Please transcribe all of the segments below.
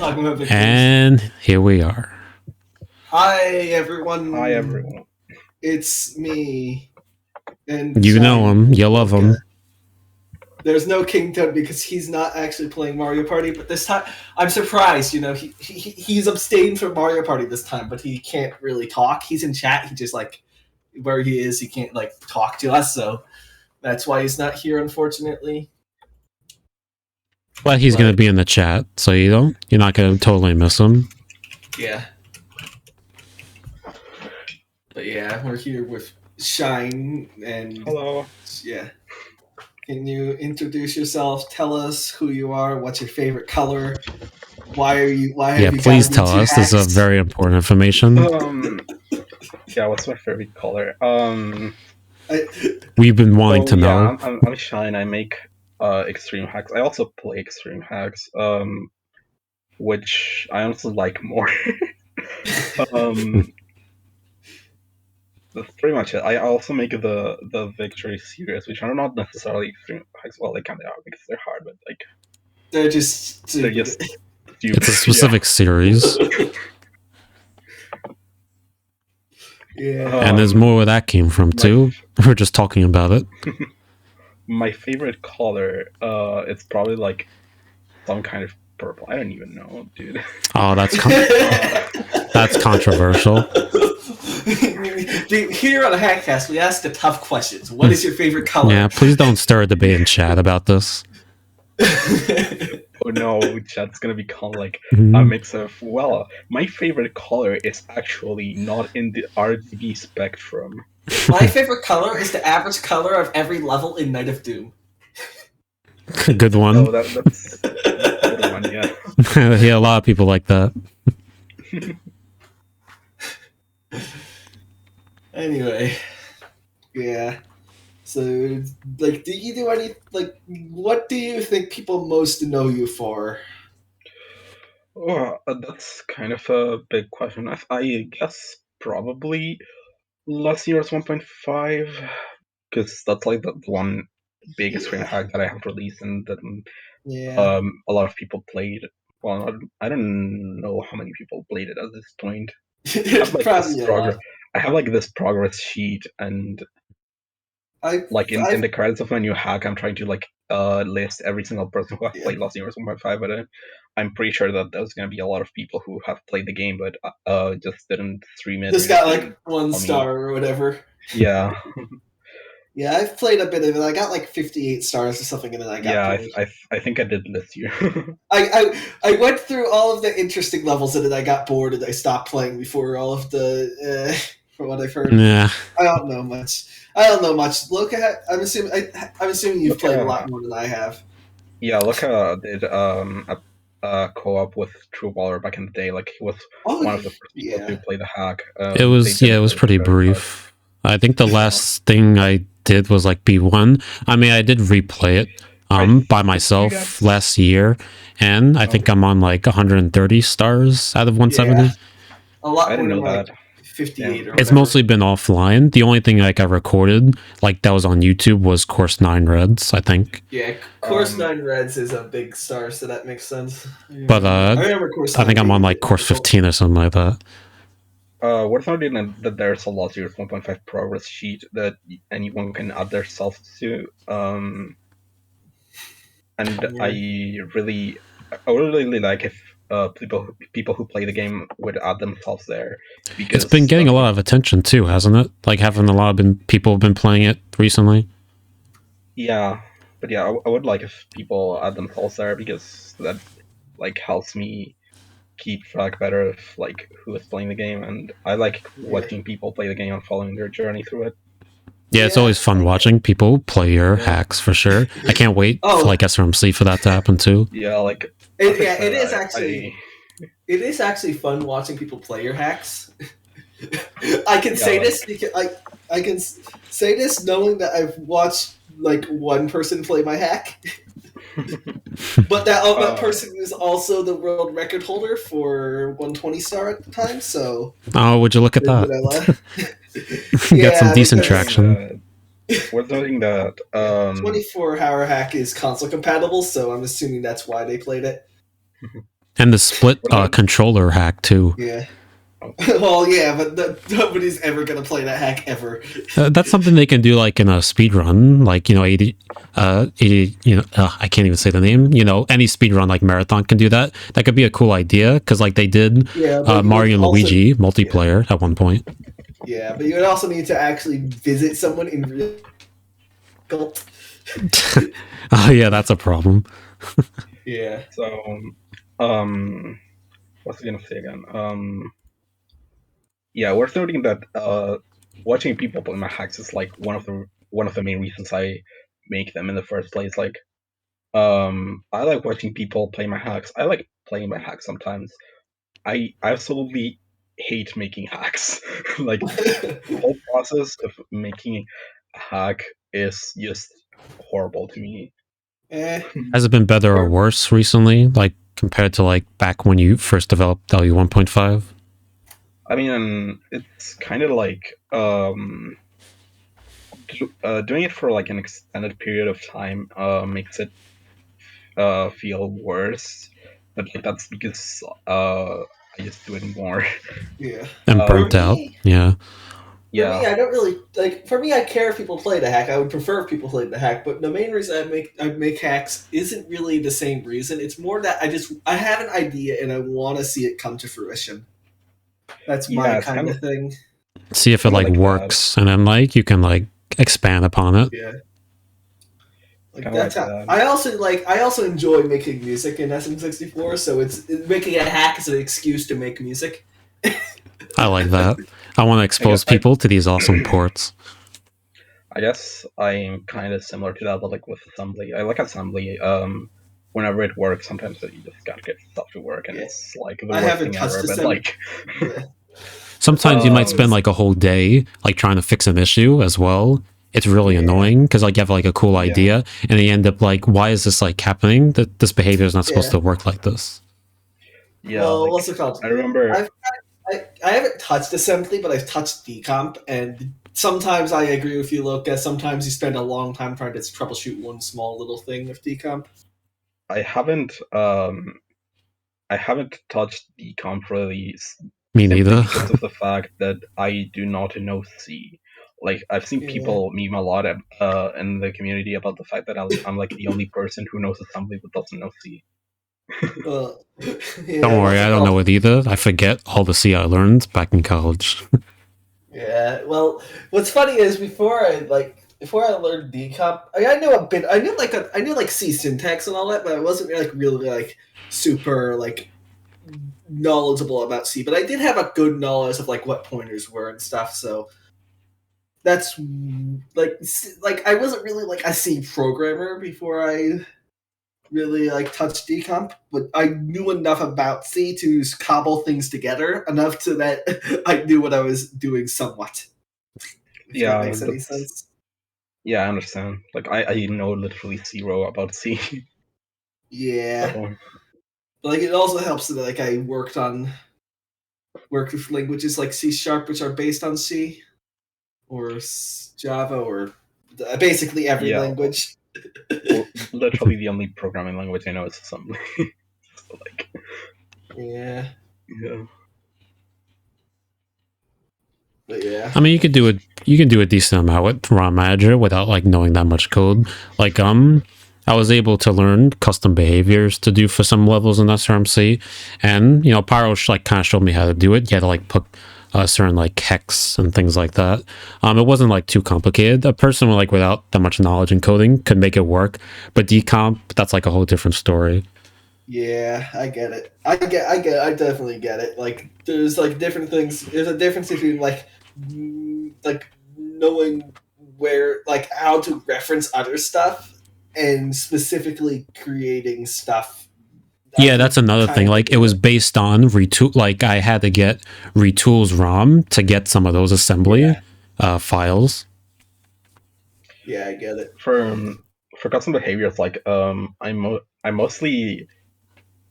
talking about video games. And here we are. Hi everyone. Hi everyone. It's me. And You know him. You love him. There's no King Toad because he's not actually playing Mario Party, but this time I'm surprised. You know, he's abstained from Mario Party this time, but he can't really talk. He's in chat. He just where he is, he can't talk to us, so that's why he's not here, unfortunately. But he's gonna be in the chat, so you're not gonna totally miss him. Yeah. But yeah, we're here with Shine and Hello. Yeah. Can you introduce yourself? Tell us who you are. What's your favorite color? Why have you please tell us. This is a very important information. What's my favorite color? We've been wanting to know. Yeah, I'm Shine. I make extreme hacks. I also play extreme hacks, which I honestly like more. That's pretty much it. I also make the victory series, which are not necessarily extreme hacks. Well, they kind of are because they're hard, but they're just stupid. It's a specific series. Yeah. And there's more where that came from too. We're just talking about it. My favorite color, it's probably some kind of purple. I don't even know, dude. Oh, that's controversial. Here on the Hackcast, we ask the tough questions. What is your favorite color? Yeah, please don't stir a debate in chat about this. Oh no, chat's gonna become a mix of, my favorite color is actually not in the RGB spectrum. My favorite color is the average color of every level in Night of Doom. Good one. Oh, that's a good one, yeah. Yeah, a lot of people like that. Anyway, yeah. So, do you do any, what do you think people most know you for? Oh, that's kind of a big question. I guess probably last year's 1.5, because that's the one big extreme hack that I have released and that a lot of people played. Well, I don't know how many people played it at this point. I have this progress sheet, and in the credits of my new hack, I'm trying to list every single person who has played Lost Universe 1.5, but I'm pretty sure that there's going to be a lot of people who have played the game but just didn't stream it. Just got 1 star or whatever. Yeah. Yeah, I've played a bit of it. I got 58 stars or something, and then I got bored. I think I did list you. I went through all of the interesting levels, and then I got bored, and I stopped playing before all of the. From what I've heard, yeah, I don't know much. Look at. I'm assuming you've played a lot more than I have. Yeah, Luca did a co-op with True Baller back in the day. He was one of the first people to play the hack. It was pretty brief. I think the last thing I did was B1. I mean, I did replay it by myself last year, and I think I'm on 130 stars out of 170. Yeah. A lot I didn't know that. 58 or it's mostly been offline. The only thing I recorded that was on YouTube was Course 9 Reds, I think. Yeah, Course 9 Reds is a big star, so that makes sense. But I think I'm on Course 15 or something like that. Worth noting that there's a Lost Years 1.5 progress sheet that anyone can add themselves to. And I would really like if people who play the game would add themselves there, because it's been getting a lot of attention too, hasn't it? Having a lot of people have been playing it recently. Yeah, but yeah, I would like if people add themselves there, because that helps me keep track better of who is playing the game, and I like watching people play the game and following their journey through it. Yeah, it's always fun watching people play your hacks, for sure. I can't wait for SRMC for that to happen too. Yeah, it is actually fun watching people play your hacks. I can say this because I can say this knowing that I've watched one person play my hack. But that person is also the world record holder for 120 star at the time, so... Oh, would you look at that? You got some decent traction. We're noting that... 24-hour hack is console compatible, so I'm assuming that's why they played it. And the split What about controller hack too. Yeah. oh, Well, yeah, but nobody's ever gonna play that hack ever. That's something they can do like in a speed run, like 80. I can't even say the name. Any speed run like marathon can do that. That could be a cool idea because like they did Yeah, but you would Mario and also Luigi multiplayer at one point. yeah, but you would also need to actually visit someone in real. Oh yeah, that's a problem. Yeah. so what's I gonna say again? Yeah, worth noting that watching people play my hacks is like one of the main reasons I make them in the first place. Like, I like watching people play my hacks. I like playing my hacks sometimes. I absolutely hate making hacks. Like, the whole process of making a hack is just horrible to me. eh, Has it been better or for- worse recently, like compared to like back when you first developed LU 1.5? I mean, it's kind of like doing it for like an extended period of time makes it feel worse, but like that's because I just do it more. yeah. And For burnt out. me, Yeah. for me, Yeah, I don't really like. For me, I care if people play the hack. I would prefer if people played the hack. But the main reason I make hacks isn't really the same reason. It's more that I have an idea and I want to see it come to fruition. That's my yeah, it's kind of thing. See if it kind of like like that. works, and then like you can like expand upon it. Yeah. It's Like kind of that's like how that. I also enjoy making music in SM64, so making a hack is an excuse to make music. I like that. I want to I guess expose people to these awesome ports. I guess I'm kind of similar to that, but like with assembly. I like assembly. Whenever it works, sometimes you just gotta get stuff to work, and Yeah. it's like the I worst haven't thing ever. touched But assembly. like, Yeah. The Sometimes funny you might thing spend is, like a whole day like trying to fix an issue as well. It's really yeah, annoying because like you have like a cool yeah, idea and you end up like, why is this like happening? That this behavior is not supposed yeah. to work like this. yeah. Well, Like what's it called? I remember. I haven't touched assembly, but I've touched decomp, and sometimes I agree with you, Luca. Sometimes you spend a long time trying to troubleshoot one small little thing with decomp. I haven't. I haven't touched the comp really Me simply neither. because of the fact that I do not know C. Like I've seen Yeah. people meme a lot in the community about the fact that I'm like the only person who knows assembly but doesn't know C. Well, Don't yeah. worry, What's I it don't know called? it either. I forget all the C I learned back in college. Yeah. Well, what's funny is before I learned decomp, I knew a bit. I knew like C syntax and all that, but I wasn't like really like super like knowledgeable about C. But I did have a good knowledge of like what pointers were and stuff. So that's like I wasn't really like a C programmer before I really like touched decomp, but I knew enough about C to cobble things together enough to that I knew what I was doing somewhat. If that Yeah, makes any that's sense. yeah, I understand. Like I know literally zero about C. Yeah, So but like it also helps that like I worked with languages like C sharp, which are based on C, or Java, or basically every yeah, language. literally the only programming language I know is assembly. So like Yeah, yeah. but yeah, I mean, you could do it. You can do a decent amount with ROM Manager without like knowing that much code. Like, I was able to learn custom behaviors to do for some levels in SRMC, and Pyro like kind of showed me how to do it. You had to like put certain like hex and things like that. It wasn't like too complicated. A person like without that much knowledge in coding could make it work, but decomp, that's like a whole different story. yeah, I get it. I definitely get it. Like, there's like different things. There's a difference between like knowing where, like, how to reference other stuff, and specifically creating stuff. I Yeah, can that's another thing. kind of Like it get was it. based on retool. Like I had to get retools ROM to get some of those assembly Yeah, files. yeah, I get it. For custom behaviors, like I mostly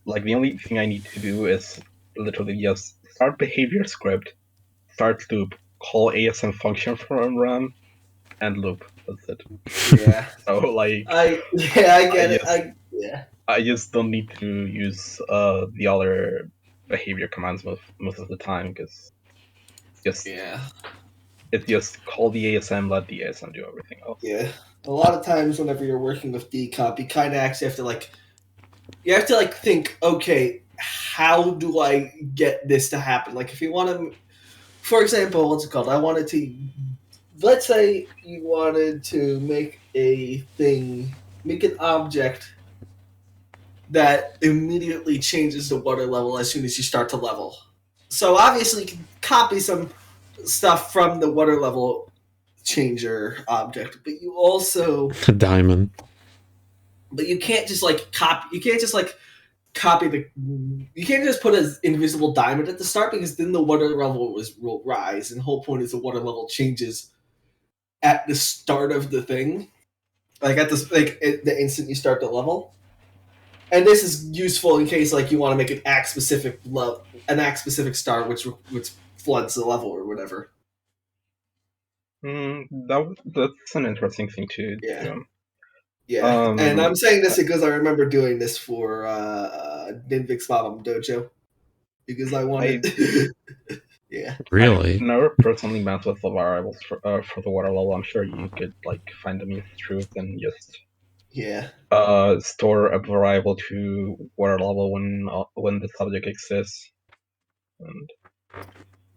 like the only thing I need to do is literally just start behavior script, start loop, call ASM function from run, and loop. That's it. Yeah, So like I I get it. just Yeah. I just don't need to use the other behavior commands most of the time because just Yeah. it just call the ASM, let the ASM do everything else. Yeah. A lot of times whenever you're working with decomp, you kind of actually have to think, okay, how do I get this to happen? Like if you want to, for example, what's it called? Let's say you wanted to make an object that immediately changes the water level as soon as you start to level. So obviously you can copy some stuff from the water level changer object, but you also Diamond. but you can't just copy the you can't just put an invisible diamond at the start because then the water level will rise, and the whole point is the water level changes at the start of the thing, the instant you start the level. And this is useful in case you want to make an act specific star which floods the level or whatever. That's an interesting thing to do. Yeah, and I'm saying this because I remember doing this for Dinvik's Bottom Dojo because I wanted. Yeah. Really? I've never personally messed with the variables for the water level. I'm sure you could find them in truth and just store a variable to water level when the subject exists, and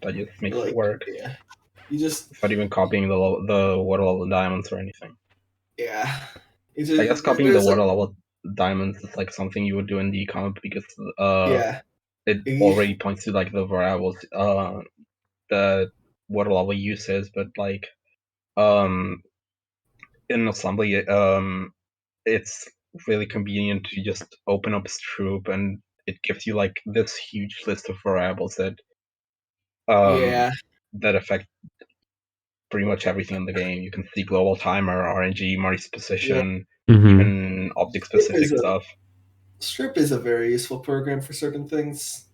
that just makes it work. Yeah. You just not even copying the water level diamonds or anything. Yeah. I guess copying the water level diamonds is something you would do in decomp because it already points to the variables that water level uses, but in assembly it's really convenient to just open up Stroop and it gives you this huge list of variables that that affect pretty much everything in the game. You can see global timer, RNG, Marty's position, even object-specific stuff. Strip is a very useful program for certain things.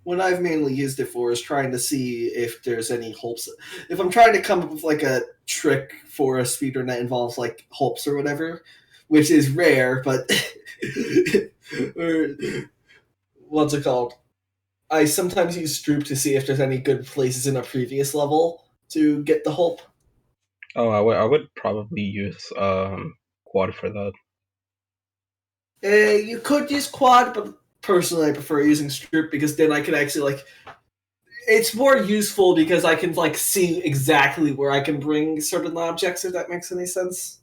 What I've mainly used it for is trying to see if there's any hopes. If I'm trying to come up with a trick for a speedrun that involves hopes or whatever, which is rare, but what's it called? I sometimes use Stroop to see if there's any good places in a previous level to get the hope. Oh, I would probably use Quad for that. You could use Quad, but personally I prefer using Stroop because then I can actually it's more useful because I can see exactly where I can bring certain objects, if that makes any sense.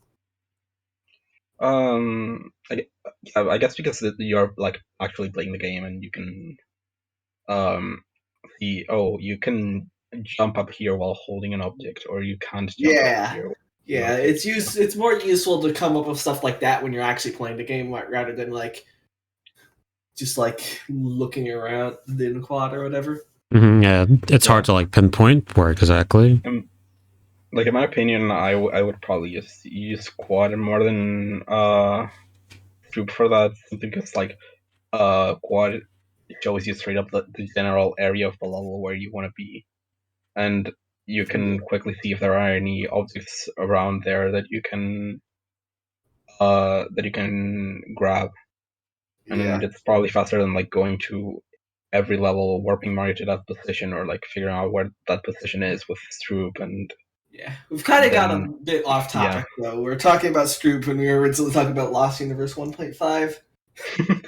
I guess because you're actually playing the game and you can see, you can jump up here while holding an object, or you can't jump up here. Yeah, it's more useful to come up with stuff like that when you're actually playing the game rather than just looking around in Quad or whatever. Yeah, it's hard to pinpoint where exactly. In my opinion, I would probably just use Quad more than Stroop for that, simply because Quad shows you straight up the general area of the level where you want to be, and you can quickly see if there are any objects around there that you can grab, and it's probably faster than going to every level, warping Mario to that position, or figuring out where that position is with Stroop. And we've kind of got a bit off topic though. We're talking about Stroop when we were originally talking about Lost Universe 1.5.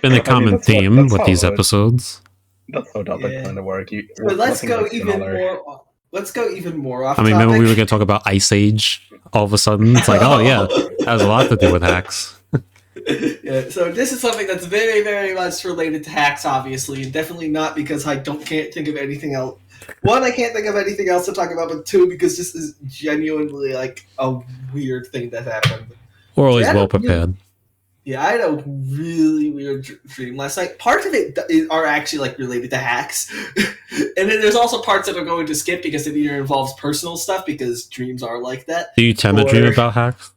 Been a common theme with these episodes. That's how topics tend to work. Let's go even more. Let's go even more off. Maybe we were going to talk about Ice Age. All of a sudden, it's oh yeah, that has a lot to do with hacks. Yeah, so this is something that's very, very much related to hacks, obviously, and definitely not because I can't think of anything else. One, I can't think of anything else to talk about, but two, because this is genuinely a weird thing that happened. We're always well prepared. I had a really weird dream last night. Parts of it are actually related to hacks, and then there's also parts that are going to skip because it either involves personal stuff because dreams are like that. Do you tend to dream about hacks?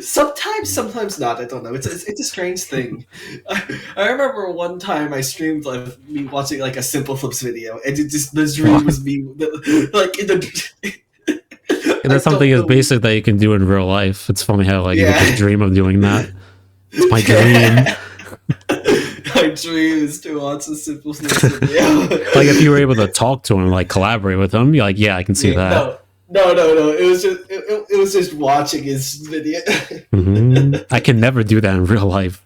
Sometimes not. I don't know. It's a strange thing. I remember one time I streamed me watching a Simple Flips video, and the dream was me that's something as basic that you can do in real life. It's funny how you can just dream of doing that. It's my dream. My dream is to watch a Simple Snakes video. Like if you were able to talk to him, like collaborate with him, you're like, yeah, I can see that. No. It was just watching his video. I can never do that in real life.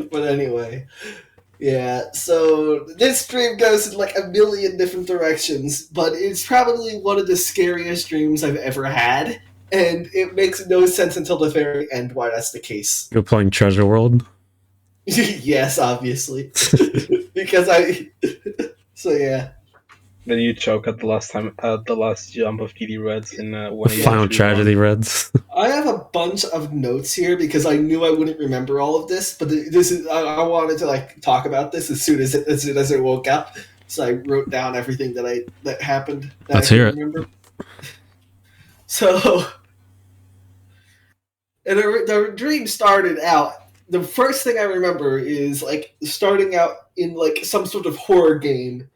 But anyway, yeah. So this dream goes in like a million different directions, but it's probably one of the scariest dreams I've ever had, and it makes no sense until the very end why that's the case. You're playing Treasure World? Yes, obviously. Because So yeah. Then you choke at the last jump of TD Reds in one. Final Tragedy Reds. I have a bunch of notes here because I knew I wouldn't remember all of this, but this is I wanted to like talk about this as soon as I woke up, so I wrote down everything that happened. Let's hear it. Remember. So, and the dream started out. The first thing I remember is like starting out in like some sort of horror game.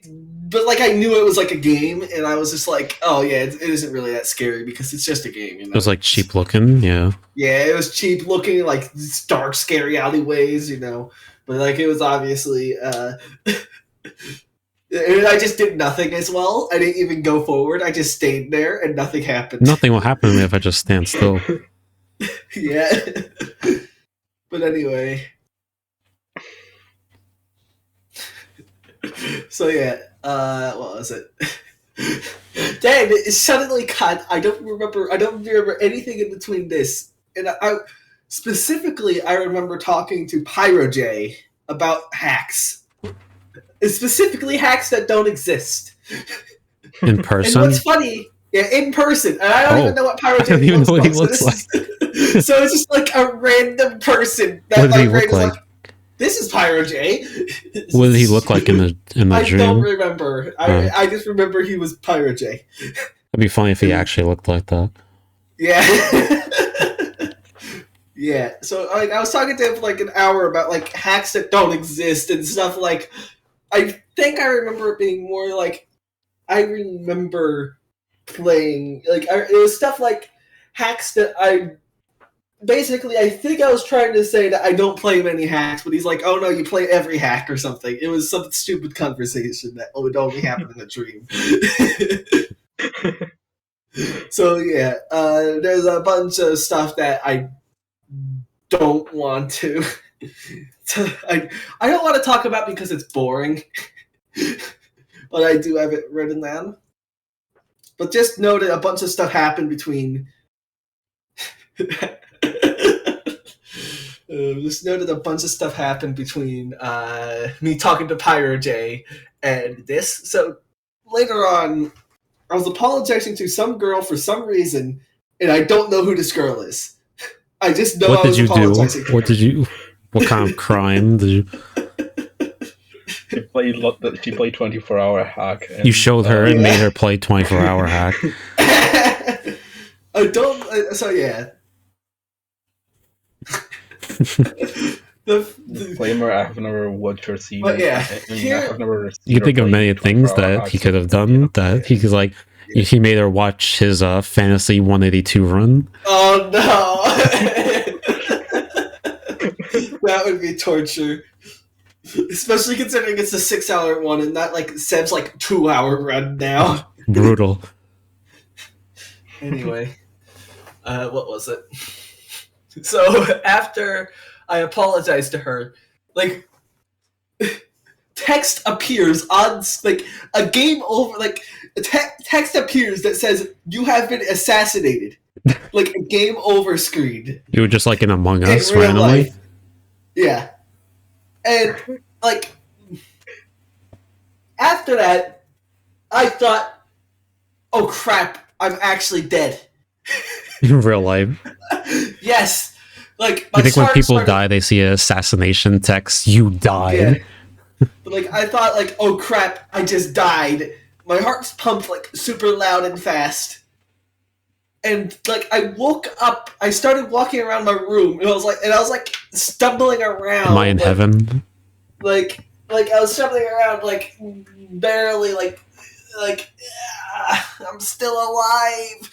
But like I knew it was like a game, and I was just like, "Oh yeah, it isn't really that scary because it's just a game." You know? It was like cheap looking, yeah. Yeah, it was cheap looking, like dark, scary alleyways, you know. But like it was obviously, and I just did nothing as well. I didn't even go forward. I just stayed there, and nothing happened. Nothing will happen to me if I just stand still. Yeah. But anyway. So yeah, what was it? Dang, it suddenly cut. I don't remember anything in between this. And I specifically remember talking to Pyro J about hacks. Specifically hacks that don't exist. In person? And what's funny, yeah, in person. And I don't even know what Pyro J looks like. I don't even know what he looks like. So it's just like a random person that what does he look like? This is Pyro J. What did he look like in the dream? I don't remember. I just remember he was Pyro J. It'd be funny if he actually looked like that. Yeah. Yeah. So like I was talking to him for like an hour about like hacks that don't exist and stuff. Like I think I remember it being more like I remember playing like it was stuff like hacks that I think I was trying to say that I don't play many hacks, but he's like, "Oh no, you play every hack or something." It was some stupid conversation that would only happen in a dream. So yeah, there's a bunch of stuff that I don't want to. I don't want to talk about because it's boring, but I do have it written down. But just know that a bunch of stuff happened between. Just noted a bunch of stuff happened between me talking to Pyro J and this. So later on, I was apologizing to some girl for some reason, and I don't know who this girl is. I just know I was apologizing. What kind of crime did you? She played 24-hour hack. You showed her and made her play 24-hour hack. I don't. So yeah. Disclaimer: I have never watched or seen. But yeah, I have never. You can think of many things that he could have done. That he could like. He made her watch his Fantasy 182 run. Oh no! That would be torture. Especially considering it's a 6-hour one and not like Seb's like 2-hour run now. Brutal. Anyway, what was it? So after I apologized to her, like text appears on like a game over, like text appears that says you have been assassinated, like a game over screen. You were just like in Among Us randomly. Life. Yeah, and like after that, I thought, "Oh crap, I'm actually dead." In real life. Yes. Like you think when people die they see an assassination text, you died. Yeah. But like I thought like, oh crap, I just died. My heart's pumped like super loud and fast. And like I woke up, I started walking around my room and I was like stumbling around. Am I in heaven? Like I was stumbling around like barely like I'm still alive.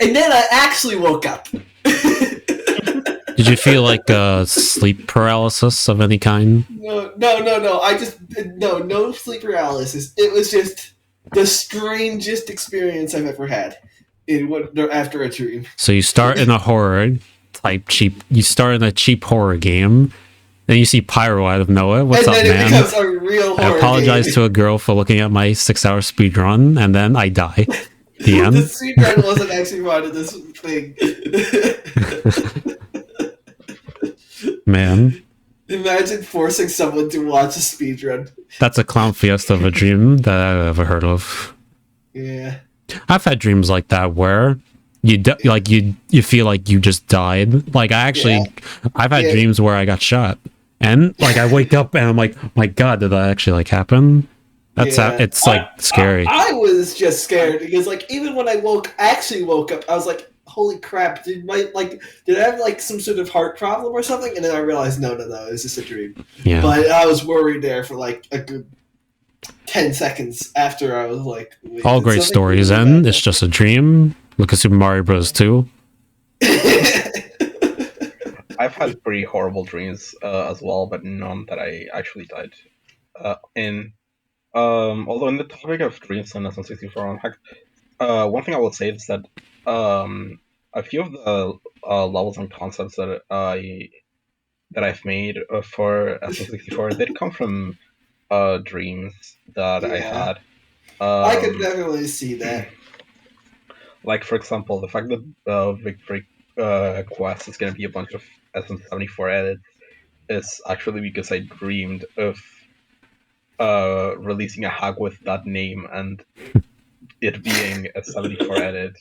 And then I actually woke up. Did you feel like sleep paralysis of any kind? No. No sleep paralysis. It was just the strangest experience I've ever had after a dream. So you start in a horror type cheap. You start in a cheap horror game. Then you see Pyro out of nowhere. What's and up, then man? it becomes a real horror I apologize game. to a girl for looking at my 6-hour speed run, and then I die. The end. The speedrun wasn't actually part of this thing. Man, Imagine forcing someone to watch a speedrun. that's a clown fiesta of a dream that I've ever heard of. Yeah. I've had dreams like that where you feel like you just died. Like I've had dreams where I got shot, and like I wake up and I'm like, my God, did that actually like happen? It's like scary. I was just scared because like even when I actually woke up, I was like, holy crap, did I have like some sort of heart problem or something? And then I realized no, it was just a dream. Yeah. But I was worried there for like a good 10 seconds after I was like, all great stories end. It's just a dream. Look at Super Mario Bros. 2. I've had pretty horrible dreams as well, but none that I actually died in. Although in the topic of dreams and SM64 on Hack, one thing I will say is that a few of the levels and concepts that I've made for SM64 did come from dreams that I had. I could definitely see that. Like, for example, the fact that Victory Quest is going to be a bunch of SM74 edits is actually because I dreamed of releasing a hack with that name and it being a 74 edit.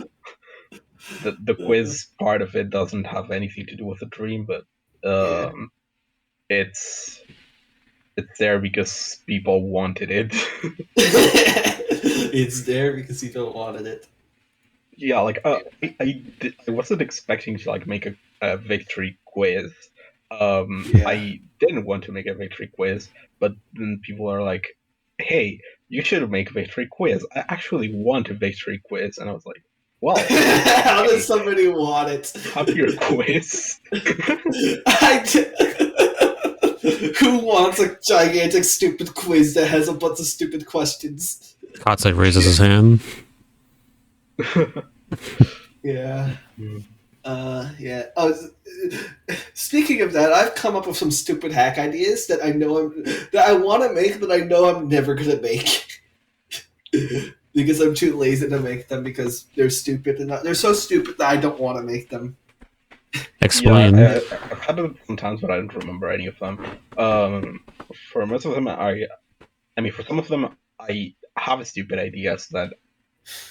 The quiz part of it doesn't have anything to do with the dream, but it's there because people wanted it. It's there because people wanted it. Yeah, like I wasn't expecting to like make a victory quiz. I didn't want to make a victory quiz, but then people are like, "Hey, you should make a victory quiz." I actually want a victory quiz, and I was like, "Well, how does somebody want it? Have your quiz." Who wants a gigantic stupid quiz that has a bunch of stupid questions? Kotsai raises his hand. Yeah. Yeah. Oh, speaking of that, I've come up with some stupid hack ideas that I want to make, but I know I'm never gonna make because I'm too lazy to make them because they're stupid and they're so stupid that I don't want to make them. Explain. Yeah, I've had them sometimes, but I don't remember any of them. For most of them, I mean, for some of them, I have stupid ideas that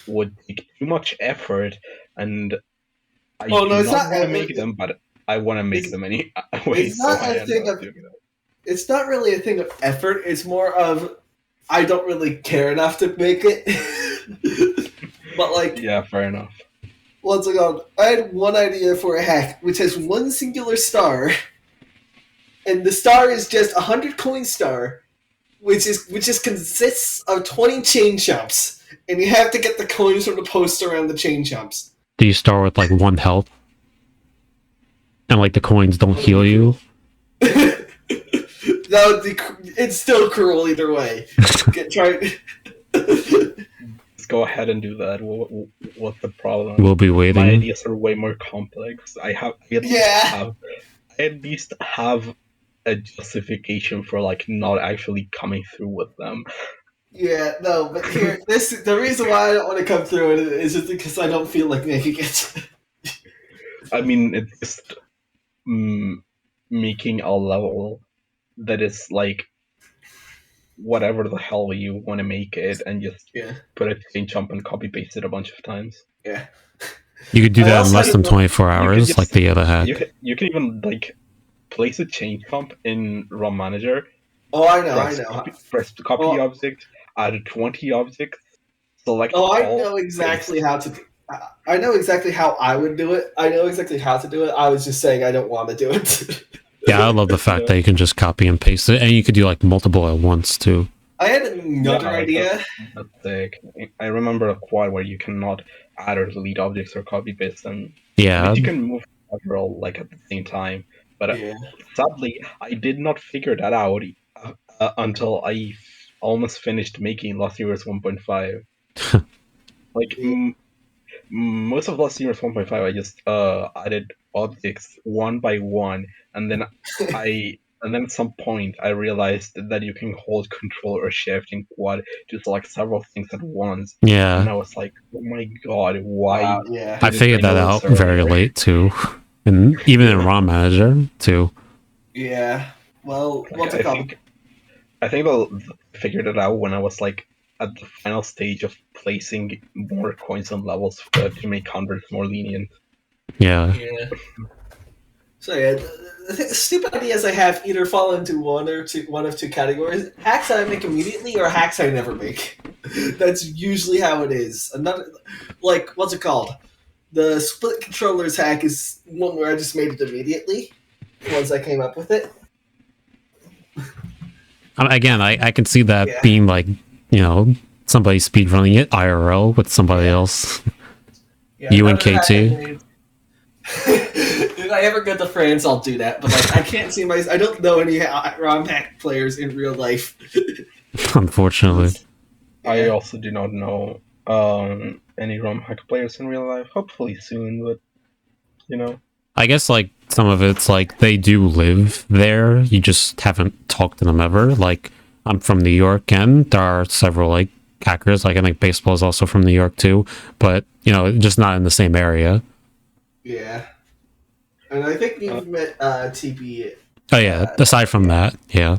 would take too much effort, and I do not want to make them, but I want to make them anyway. It's not really a thing of effort. It's more of I don't really care enough to make it. But like, yeah, fair enough. Once ago, I had one idea for a hack which has one singular star, and the star is just 100 coin star, which consists of 20 chain chomps. And you have to get the coins from the post around the chain chomps. Do you start with like 1 health? And like the coins don't heal you? It's still cruel either way. Let's go ahead and do that. What's the problem? We'll be waiting. My ideas are way more complex. I at least have a justification for like not actually coming through with them. Yeah, no, but the reason why I don't want to come through it is just because I don't feel like making it. I mean, it's just making a level that is like whatever the hell you want to make it, and just put a chain jump and copy paste it a bunch of times. Yeah, you could do that in less than 24 hours, like the other hack. You can even like place a chain jump in ROM Manager. Oh, I know. Press copy object, add 20 objects, select. Oh, I know exactly how to. I know exactly how I would do it. I know exactly how to do it. I was just saying I don't want to do it. Yeah, I love the fact that you can just copy and paste it, and you could do like multiple at once too. I had another like idea. that's sick. I remember a quad where you cannot add or delete objects or copy paste them. I Yeah, guess you can move several like at the same time, but Yeah. sadly, I did not figure that out until almost finished making Lost Heroes 1.5. Like Yeah. most of Lost Heroes 1.5, I just added objects one by one, and then at some point I realized that you can hold Control or Shift in Quad to select several things at once, and yeah. I was like, oh my god, why Wow. Yeah. I didn't I figured that know this out very earlier? late too, and even in Yeah. ROM Manager too. Yeah. Well, Like what's it called? I think I figured it out when I was like at the final stage of placing more coins on levels to make converts more lenient. Yeah, Yeah. So yeah, the stupid ideas I have either fall into one of two categories: hacks I make immediately, or hacks I never make. That's usually how it is. Another, like, what's it called? The split controllers hack is one where I just made it immediately once I came up with it. Again, I can see that Yeah. being like, somebody speedrunning it IRL with somebody Yeah. else. Yeah. You and Another hack I KT. made. If I ever go to France, I'll do that. But like, I can't see I don't know any ROM hack players in real life. Unfortunately. I Yeah. also do not know any ROM hack players in real life. Hopefully soon, but you know. I guess like some of it's like they do live there. You just haven't talked to them ever. Like I'm from New York, and there are several like hackers. Like I think baseball is also from New York too, but just not in the same area. Yeah. And I think you've met TP. Oh yeah. Aside from Yeah. that, yeah,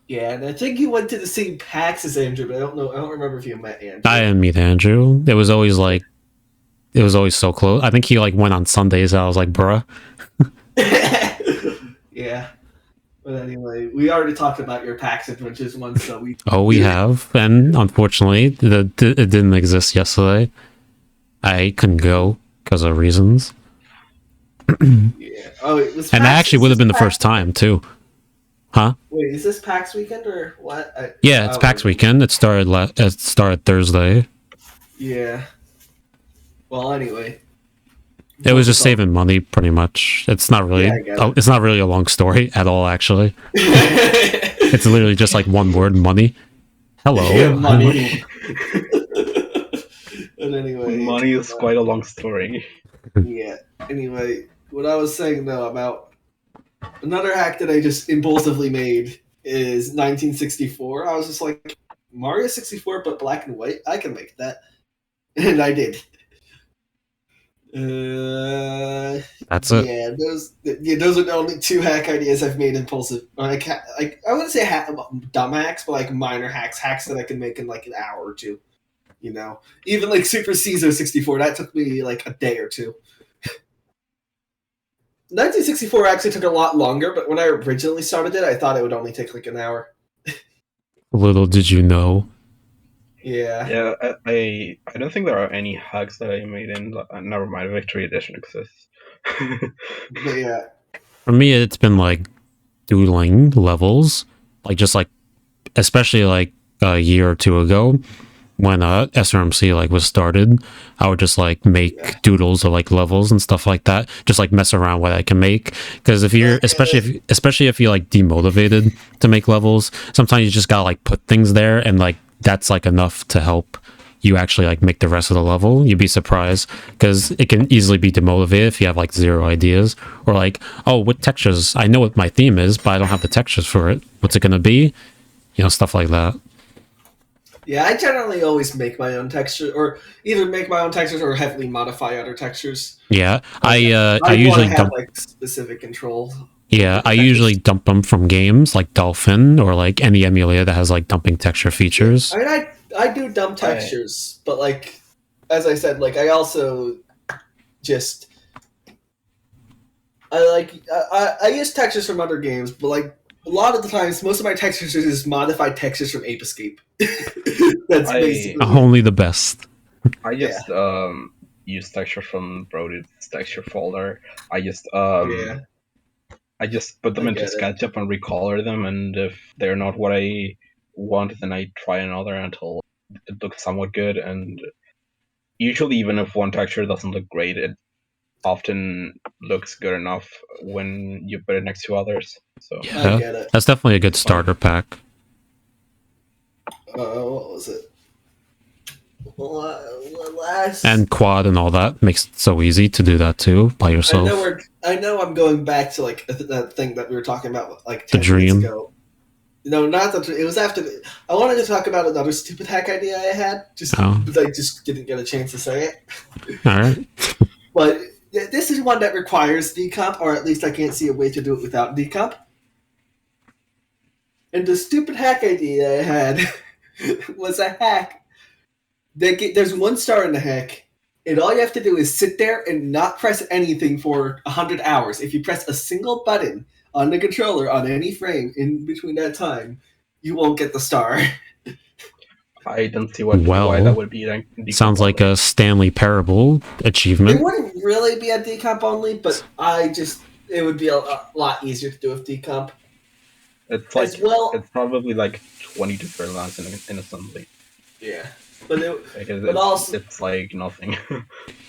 Yeah, and I think you went to the same PAX as Andrew, but I don't know. I don't remember if you met Andrew. I didn't meet Andrew. It was always so close. I think he like went on Sundays. And I was like, bruh. Yeah. But anyway, we already talked about your PAX adventures once, so we. Oh, we have, and unfortunately, it didn't exist yesterday. I couldn't go because of reasons. Yeah. Oh, it was. And that PAX, actually is would have this been the PAX first time weekend? too. Huh? Wait, is this PAX weekend or what? Yeah, it's PAX weekend. It started Thursday. Yeah. Well, anyway. It was just saving money, pretty much. It's not really. Yeah, I get it. It's not really a long story at all. Actually, It's it's literally just like one word: money. Hello. Yeah, money. But anyway. Money is quite a long story. Yeah. Anyway, what I was saying though about another hack that I just impulsively made is 1964. I was just like, Mario 64, but black and white. I can make that, and I did. That's it. Yeah, those are the only two hack ideas I've made impulsive. Like I wouldn't say dumb hacks, but like minor hacks that I can make in like an hour or two. Even like Super Caesar 64, that took me like a day or two. 1964 actually took a lot longer, but when I originally started it, I thought it would only take like an hour. Little did you know. Yeah. Yeah, I don't think there are any hacks that I made in. Never mind, Victory Edition exists. But yeah. For me, it's been like doodling levels, like just like, especially like a year or two ago when SRMC like was started. I would just like make doodles of like levels and stuff like that, just like mess around what I can make. Because if you're especially if you're like demotivated to make levels, sometimes you just gotta like put things there, and like that's like enough to help you actually like make the rest of the level. You'd be surprised, because it can easily be demotivated if you have like zero ideas, or like, oh, what textures, I know what my theme is, but I don't have the textures for it. What's it gonna be? Stuff like that. Yeah, I generally always make my own texture, or either make my own textures or heavily modify other textures. Yeah, I I usually have dump. like specific control. Yeah, I usually dump them from games like Dolphin or like any emulator that has like dumping texture features. I mean, I do dumb textures, but like as I said, like I also just I use textures from other games, but like a lot of the times, most of my textures are just modified textures from Ape Escape. That's basically only the best. I just use texture from Brody's texture folder. I just put them into SketchUp and recolor them, and if they're not what I one, then I try another until it looks somewhat good. And usually, even if one texture doesn't look great, it often looks good enough when you put it next to others. So I get it. That's definitely a good starter pack. What was it? Last. And quad and all that makes it so easy to do that too by yourself. I know I'm going back to like that thing that we were talking about like The 10 dream. minutes ago. No, not the. It was after. I wanted to talk about another stupid hack idea I had. But I just didn't get a chance to say it. All right. But this is one that requires decomp, or at least I can't see a way to do it without decomp. And the stupid hack idea I had was a hack. There's 1 star in the hack, and all you have to do is sit there and not press anything for 100 hours. If you press a single button on the controller on any frame in between that time, you won't get the star. I don't see why that would be. Sounds like a Stanley Parable achievement. It wouldn't really be a decomp only, but it would be a lot easier to do with decomp. It's like it's probably like 20 to 30 lines in assembly. Yeah, but also it's like nothing.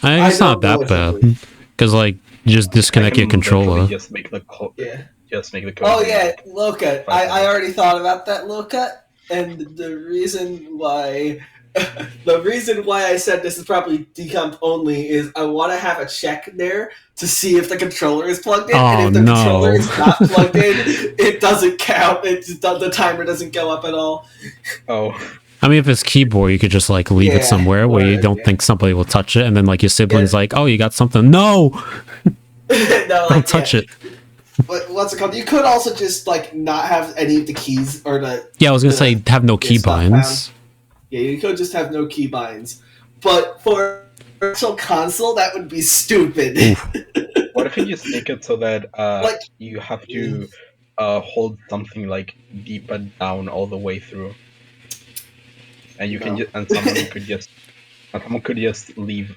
It's not that bad because like you just disconnect your controller. Just make the code. Yeah. Just make the code. Oh yeah, low cut. I already thought about that low cut, and the reason why I said this is probably decomp only is I want to have a check there to see if the controller is plugged in, and if the controller is not plugged in, it doesn't count. The timer doesn't go up at all. Oh. I mean, if it's keyboard, you could just like leave it somewhere where you don't think somebody will touch it, and then like your siblings like, oh, you got something? No, don't touch it. What's it called? You could also just like not have any of the keys or the. Yeah, I was gonna say have no keybinds. Yeah, you could just have no keybinds, but for virtual console, that would be stupid. What if you just make it so that you have to hold something like deeper down all the way through, and someone could just leave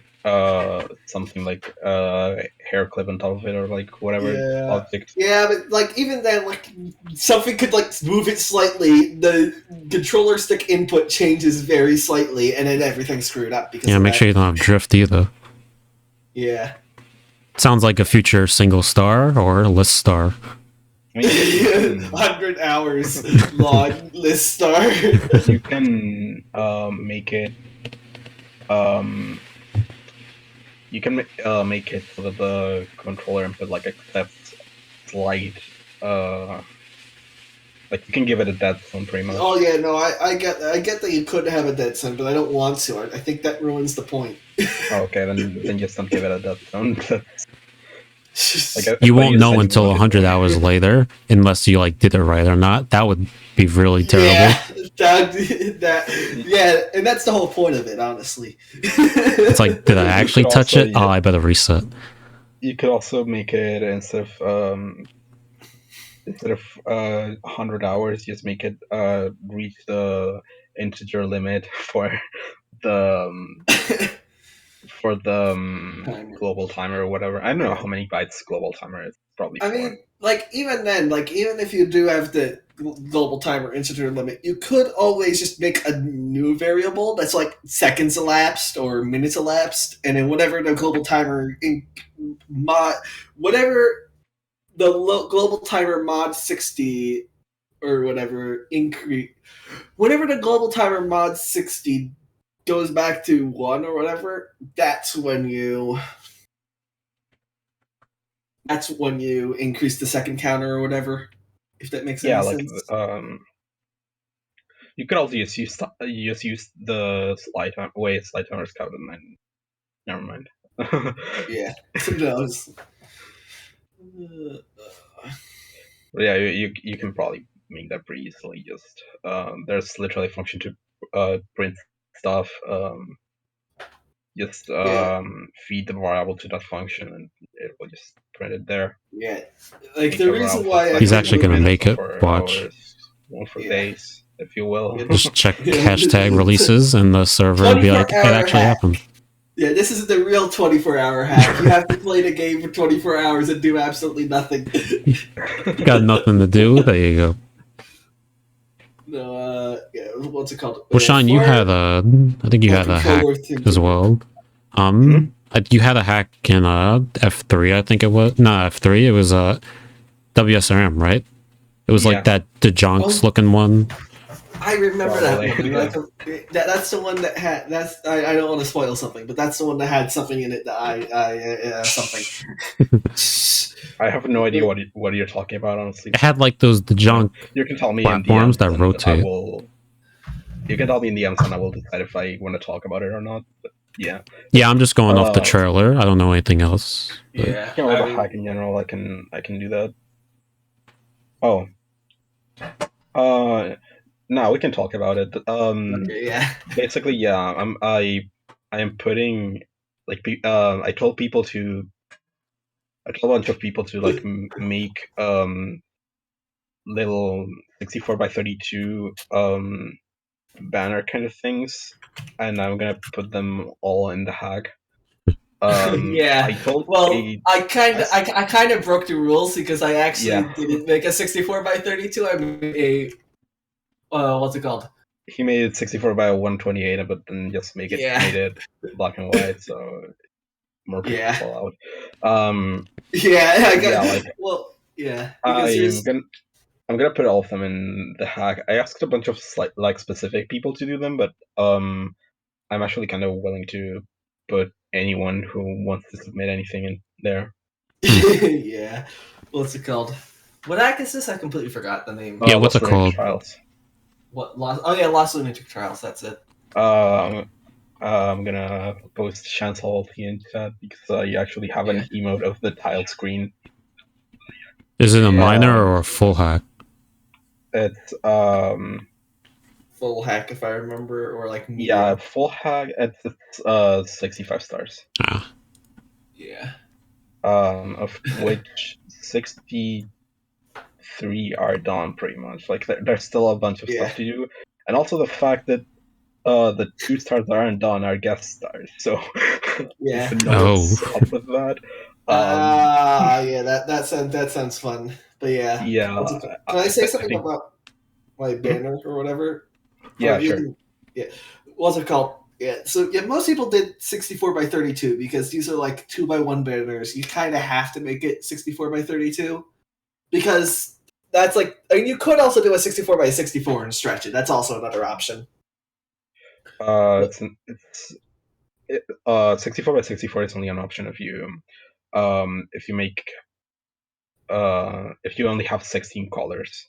something like hair clip on top of it or like whatever object. Yeah, but like even then, like something could like move it slightly. The controller stick input changes very slightly, and then everything's screwed up because. Yeah, make sure you don't have drift either. Yeah. Sounds like a future single star or list star. 100 hours long list star. You can make it. You can make it so that the controller input like accepts slight. Like you can give it a dead zone pretty much. Oh yeah, no, I get that you could have a dead zone, but I don't want to. I think that ruins the point. Okay, then just don't give it a dead zone. You won't know until 100 hours later, unless you like did it right or not. That would be really terrible. Yeah, and that's the whole point of it, honestly. It's like, did I actually touch it? Oh, I better reset. You could also make it instead of 100 hours, just make it reach the integer limit for the global timer or whatever. I don't know how many bytes global timer is. Probably 4. I mean, like even then, like even if you do have the global timer integer limit, you could always just make a new variable that's like seconds elapsed or minutes elapsed, and then whatever the global timer whatever the global timer mod 60 or whatever whenever the global timer mod 60 goes back to 1 or whatever, that's when you increase the second counter or whatever, if that makes any sense. You could also just use the slide time slide timer is counted, and never mind. Yeah, who knows? Yeah, you can probably make that pretty easily. Just there's literally a function to print stuff. Just feed the variable to that function, and it will just print it there. Yeah, like the reason why he's actually gonna make it. Watch. One for days, if you will. Just check hashtag releases, and the server will be like, it actually happened. Yeah, this is the real 24-hour hack. You have to play the game for 24 hours and do absolutely nothing. Got nothing to do. There you go. No, what's it called? Well, Sean, you had a, I think you had a hack controller thing as to- well. You had a hack in F3, I think it was. Not F3, it was WSRM, right? It was like that DeJonks looking one. I remember Probably, that one. yeah. Like, that's the one that had. I don't want to spoil something, but that's the one that had something in it that something. I have no idea what you're talking about, honestly. It had like those DeJonk You can tell me platforms in the that DMs, rotate. You can tell me in the DMs, and I will decide if I want to talk about it or not. But yeah. Yeah, I'm just going off the trailer. I don't know anything else. But. Yeah, Talking about the hack in general, I can do that. Oh. No, we can talk about it. okay, yeah. Basically, yeah. I am putting like I told a bunch of people to like make little 64x32 banner kind of things, and I'm gonna put them all in the hack. Yeah. I told I kind of broke the rules because I actually didn't make a 64x32. I made a what's it called? He made it 64x128, but then just made it black and white, so more people fall out. I'm gonna put all of them in the hack. I asked a bunch of like specific people to do them, but I'm actually kind of willing to put anyone who wants to submit anything in there. Yeah. What's it called? What hack is this? I completely forgot the name. Yeah, what's it called? Trials. Lost Lunatic Trials. That's it. I'm gonna post Chancel in chat because you actually have an emote of the tile screen. Is it a minor or a full hack? It's full hack if I remember, or like medium. Yeah, full hack. It's 65 stars. Ah. Yeah. Of which 63 are done pretty much. Like there's still a bunch of stuff to do, and also the fact that the 2 stars that aren't done are guest stars. So yeah, what's up with that? That sounds fun. But yeah, can I say something about my banner or whatever? Yeah, sure. What's it called? Yeah, so most people did 64x32 because these are like 2x1 banners. You kind of have to make it 64x32 because that's like. I mean, you could also do a 64x64 and stretch it. That's also another option. 64x64 is only an option if you if you only have 16 colors.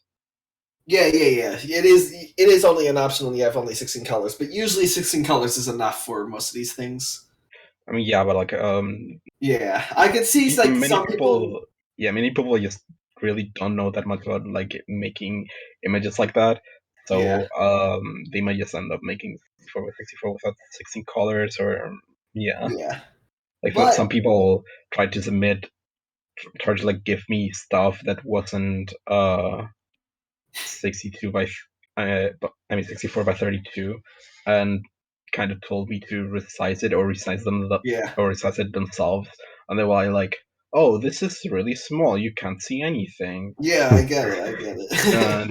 Yeah. It is only an option when you have only 16 colors, but usually 16 colors is enough for most of these things. I mean, yeah, but like yeah, I could see like many people just really don't know that much about like making images like that. So they might just end up making 64 without 16 colors or like some people tried to like give me stuff that wasn't 64x32 and kind of told me to resize it or resize it themselves, and they were like, oh, this is really small, you can't see anything. Yeah, I get it. And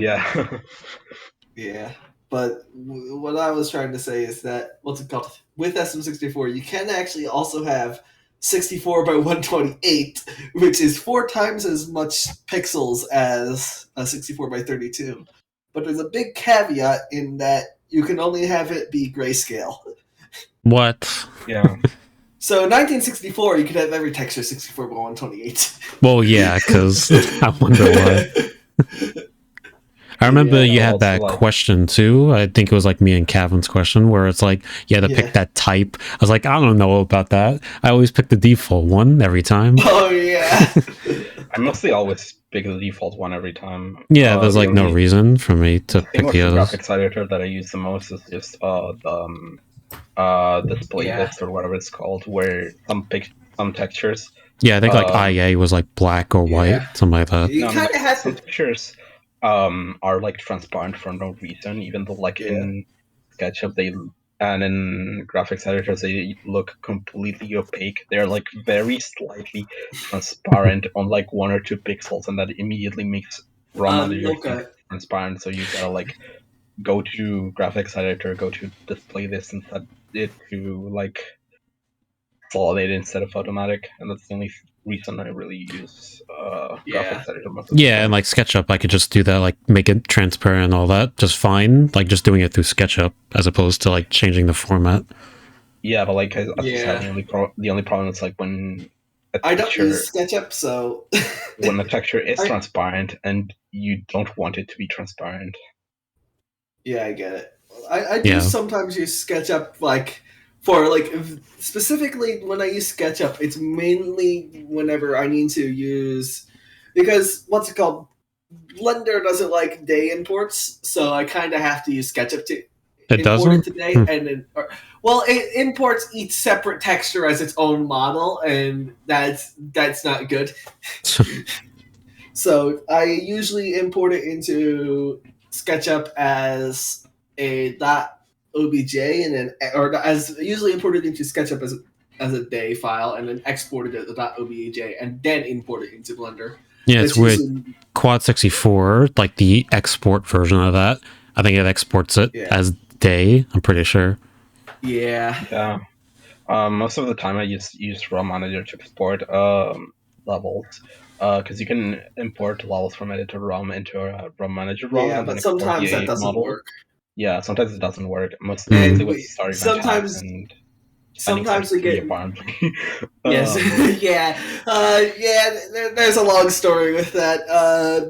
yeah, but what I was trying to say is that what's it called, with SM64 you can actually also have 64x128, which is 4 times as much pixels as a 64x32. But there's a big caveat in that you can only have it be grayscale. What? Yeah. So 1964, you could have every texture 64x128. Well, yeah, because I wonder why. I remember you had that question too. I think it was like me and Kevin's question where it's like you had to pick that type. I was like, I don't know about that. I always pick the default one every time. Oh yeah. I mostly always pick the default one every time. Yeah, there's like no reason for me to pick the others. The graphics editor that I use the most is just the display list or whatever it's called, where some textures. Yeah, I think like IA was like black or white, something like that. You kind of have some textures are like transparent for no reason, even though like in SketchUp and in graphics editors they look completely opaque. They're like very slightly transparent on like 1 or 2 pixels, and that immediately makes ROM transparent. So you gotta like go to graphics editor, go to display this, and set it to like solid instead of automatic, and that's the only reason I really use graphics editor most of the Yeah, time. and like SketchUp, I could just do that, like make it transparent and all that, just fine. Like just doing it through SketchUp as opposed to like changing the format. Yeah, but like as you said, Yeah. the only problem is like when a I don't texture use SketchUp, so when a texture is I- transparent and you don't want it to be transparent. yeah, I get it. I do Yeah. sometimes use SketchUp, like for like specifically when I use SketchUp, it's mainly whenever I need to use because what's it called? Blender doesn't like day imports, so I kind of have to use SketchUp to It import it doesn't? today, and then well, it imports each separate texture as its own model, and that's not good. So I usually import it into SketchUp as a .obj, and then or as usually imported into SketchUp as a day file, and then exported it as .obj, and then import it into Blender. Yeah, And it's weird. usually Quad 64, like the export version of that, I think it exports it as day, I'm pretty sure. Yeah. Yeah. Most of the time I use ROM Manager to export levels. Because you can import levels from editor ROM into a ROM Manager ROM Yeah, and then but export sometimes that the doesn't model. work. Yeah, sometimes it doesn't work. Mostly And with Starry Event Hack sometimes and Spending Time sometimes we 3 get apparently. yes, yeah, There's a long story with that.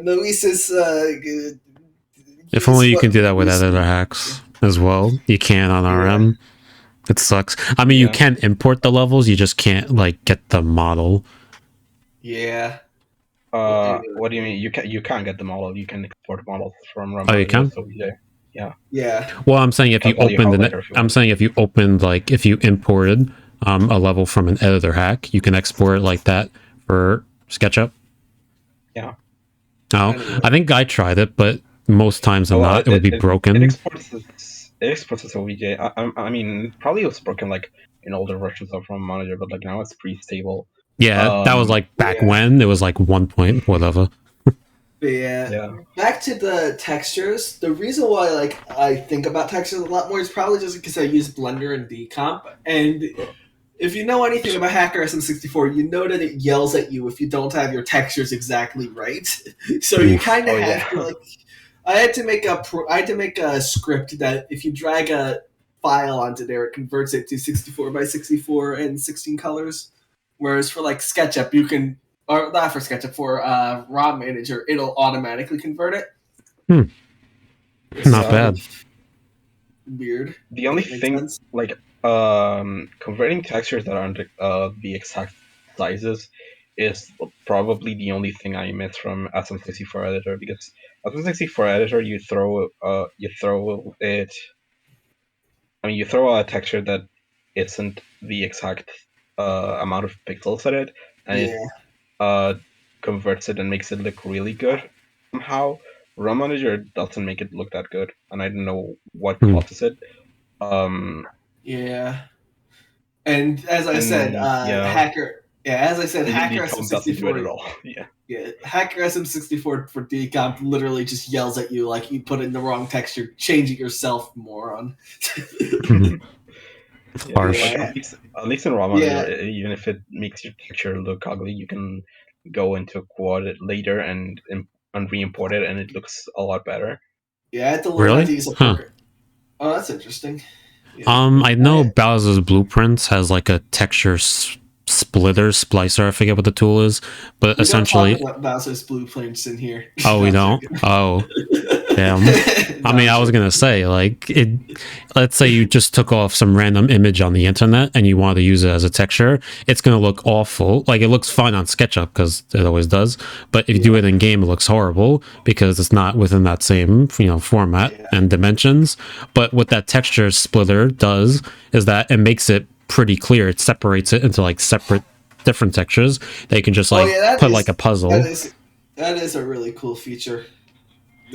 Noesis. If only you can do that with editor hacks as well. You can on RM. It sucks. I mean, you can import the levels, you just can't like get the model. Yeah. What do you mean? You can't get the model. You can export models from ROM Oh, you Manager. can? So yeah. Yeah. Well, I'm saying if you I'll tell you how opened later if you I'm want. saying if you opened like if you imported a level from an editor hack, you can export it like that for SketchUp. Yeah. Oh, I think I tried it, but most times than not, it would be broken. It exports as OBJ. I mean, probably it was broken like in older versions of ROM Manager, but like now it's pretty stable. Yeah, that was like back when it was like 1 point whatever. But yeah, back to the textures. The reason why like I think about textures a lot more is probably just because I use Blender and Decomp. And if you know anything about Hacker SM64, you know that it yells at you if you don't have your textures exactly right. So you kind of have to like. I had to make a script that if you drag a file onto there, it converts it to 64 by 64 and 16 colors. Whereas for like SketchUp, you can, or not for SketchUp, for ROM Manager, it'll automatically convert it. Not bad. Weird. The only thing, like, converting textures that aren't the exact sizes is probably the only thing I miss from SM64 editor, because SM64 editor you throw it. I mean, you throw a texture that isn't the exact amount of pixels in it, and it converts it and makes it look really good somehow. ROM Manager doesn't make it look that good, and I don't know what causes it. Yeah. And as I said, Hacker. Yeah, as I said, Hacker SM64 doesn't do it at all. Yeah, Hacker SM64 for Decomp literally just yells at you like you put in the wrong texture, change it yourself, moron. Harsh. At least in ROM Manager, even if it makes your texture look ugly, you can go into Quad later and re-import it, and it looks a lot better. Yeah, I had to learn how to use a perk. Oh, that's interesting. I know Bowser's Blueprints has like a texture splicer. I forget what the tool is, but we essentially. Don't talk about Bowser's Blueprints in here. Oh, we don't. Oh, damn. I mean, I was gonna say like it. Let's say you just took off some random image on the internet and you want to use it as a texture. It's gonna look awful. Like it looks fine on SketchUp because it always does. But if you do it in game, it looks horrible because it's not within that same format and dimensions. But what that texture splitter does is that it makes it pretty clear. It separates it into like separate different textures that you can just like put like a puzzle. That is a really cool feature.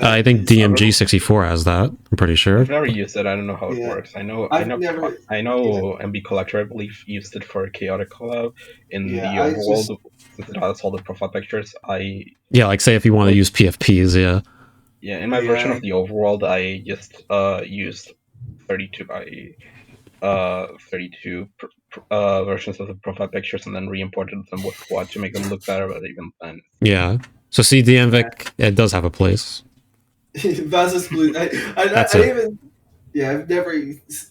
I think DMG 64 has that. I'm pretty sure. I've never used it. I don't know how it works. I know MB Collector, I believe, used it for Chaotic Collab in the overworld since it has all the profile pictures. Like say if you want to use PFPs, Yeah, in my version Yeah, of the overworld, I just used 32 by 32 versions of the profile pictures and then re-imported them with quad to make them look better. But even then, Yeah. So CD and yeah. Vic, it does have a place. Bowser's Blue. That's I it. even. Yeah,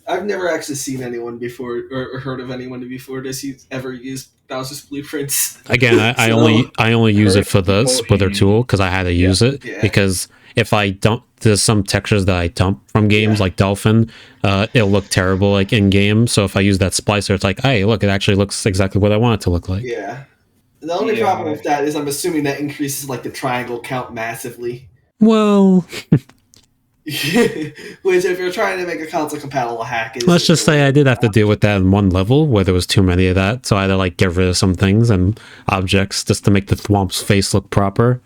I've never actually seen anyone before or heard of anyone before ever use Bowser's Blueprints. Again, So I only use it heard for the people splitter who, tool because I had to yeah, use it yeah, because if I dump there's some textures that I dump from games yeah, like Dolphin, it'll look terrible like in game. So if I use that splicer, it's like, hey, look, it actually looks exactly what I want it to look like. yeah. The only problem yeah, with that is I'm assuming that increases like the triangle count massively. Well, Which, if you're trying to make a console compatible hack, let's isn't just really say I a did good have to deal option. with that in one level where there was too many of that, so I had to like get rid of some things and objects just to make the Thwomp's face look proper.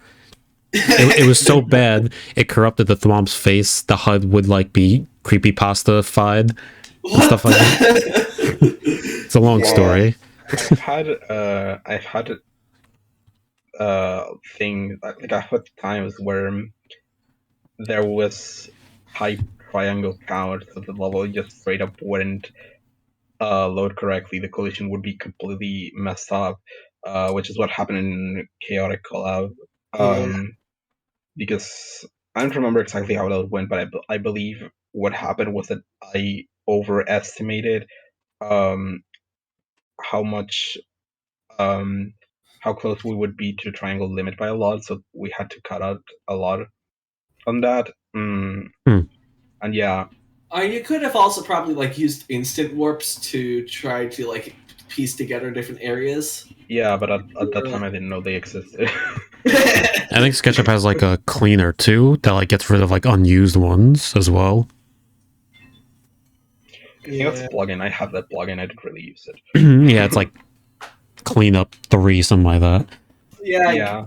It was so bad it corrupted the Thwomp's face. The HUD would like be creepypasta-fied and What stuff like that. the? It's a long Yeah, story. I've had thing like I've had times where there was high triangle count, so the level just straight up wouldn't load correctly. The collision would be completely messed up, which is what happened in Chaotic Collab. yeah, Because I don't remember exactly how that went, but I believe what happened was that I overestimated um, how much um, how close we would be to the triangle limit by a lot, so we had to cut out a lot on that. Hmm. And yeah, you could have also probably like used instant warps to try to like piece together different areas. yeah, but at that Yeah. time I didn't know they existed. I think SketchUp has like a cleaner too that like gets rid of like unused ones as well. I think that's Yeah, a plugin. I have that plugin. I didn't really use it. Yeah, it's like cleanup 3, something like that. yeah, Yeah.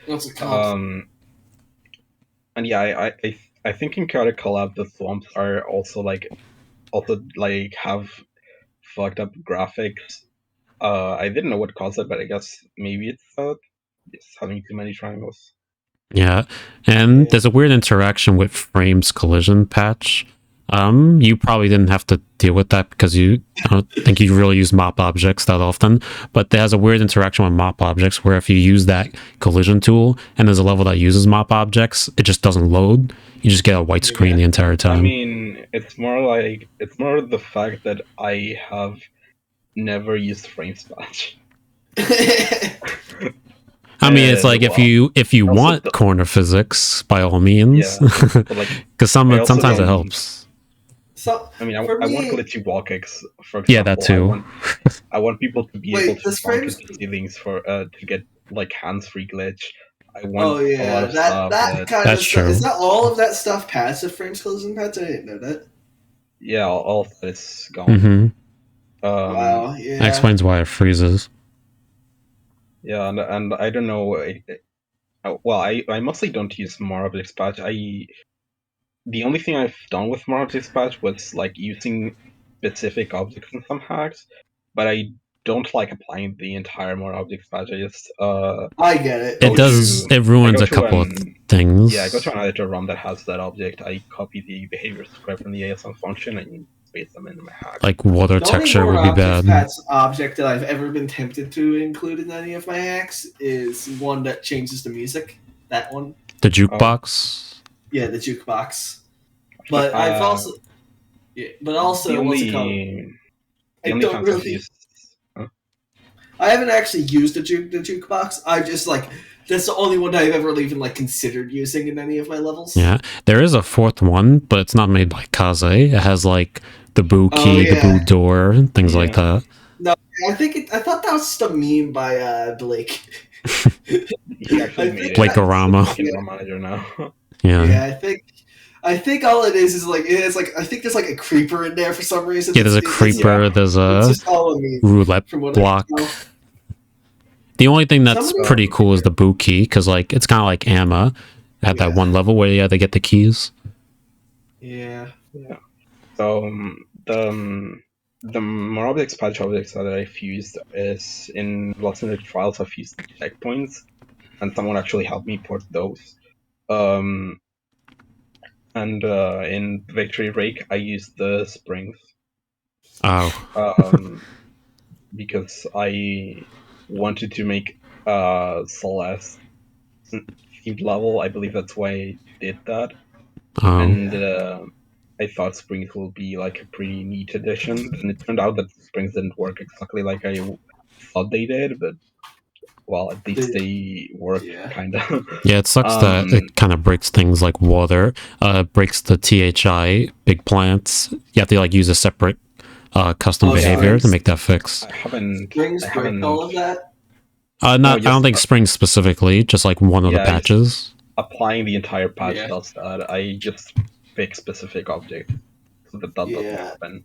what's it called? Um. And yeah, I think in Chaotic Collab the Thwomps are also like have fucked up graphics. I didn't know what caused it, but I guess maybe it's just having too many triangles. Yeah, and Yeah. there's a weird interaction with Frame's collision patch. You probably didn't have to deal with that because I don't think you really use mop objects that often. But there's a weird interaction with mop objects where if you use that collision tool and there's a level that uses mop objects, it just doesn't load. You just get a white screen Yeah. the entire I time. mean, it's more the fact that I have never used Frames patch. I mean, it's like Well, if you also want corner physics, by all means, yeah, but like because I also sometimes it don't. helps. So I mean, for I want me, glitchy wall kicks, for Yeah, that example. too. I want people to be able wait, to does bump frames? into ceilings for to get like hands-free glitch. I Oh want a lot yeah, of that stuff that that kind That's of stuff. Is true. that all of that stuff passive frames collision pads? I didn't know that. yeah, all of that is gone. Mm-hmm. Um, Wow. That Yeah. explains why it freezes. yeah, and I don't know. Well, I mostly don't use Marvel Dispatch. The only thing I've done with Marvel Dispatch was like using specific objects in some hacks, but I don't like applying the entire Marvel Dispatch. I just I get it. It go does. to It I ruins go a to couple of an yeah, I go to things. an editor ROM that has that object. I copy the behavior script from the ASM function and paste them into my hack. Like water The only texture more would be objects bad. patch object that I've ever been tempted to include in any of my hacks is one that changes the music. That one. The Oh, jukebox. Yeah, the jukebox. no, But I've also, yeah, but the also, what's it called? only I the only don't times I've really. used huh? I haven't actually used the jukebox. I just like that's the only one I've ever even like considered using in any of my levels. Yeah, there is a fourth one, but it's not made by Kaze. It has like the boo Oh key, the boo yeah, door, things like Yeah, that. no, I thought that was just a meme by Blake. he actually I made think it. that, He's a Blakeorama. fucking yeah, ROM manager now. Yeah. yeah, I think all it is like it's like I think there's like a creeper in there for some reason. Yeah, there's a Yeah. creeper, there's It's a just all a meme roulette from what I can block. tell. The only thing that's Somebody, pretty cool is the boo key, because like it's kind of like Amma at that yeah, one level where you had to get the keys. yeah, Yeah. So the more objects patch objects that I've used is in lots of the trials I've used checkpoints, and someone actually helped me port those. Um, and in Victory Rake, I used the springs. Oh. Because I wanted to make Celeste themed level. I believe that's why I did that. And I thought Springs will be like a pretty neat addition, and it turned out that Springs didn't work exactly like I thought they did, but well, at least they work kind of. Yeah, it sucks that it kind of breaks things like water, breaks the THI, big plants. You have to like use a separate custom behavior to make that fix. I haven't break all of that? I don't think Spring specifically, just like one of the patches. Applying the entire patch does that. I just fix specific objects so that doesn't happen.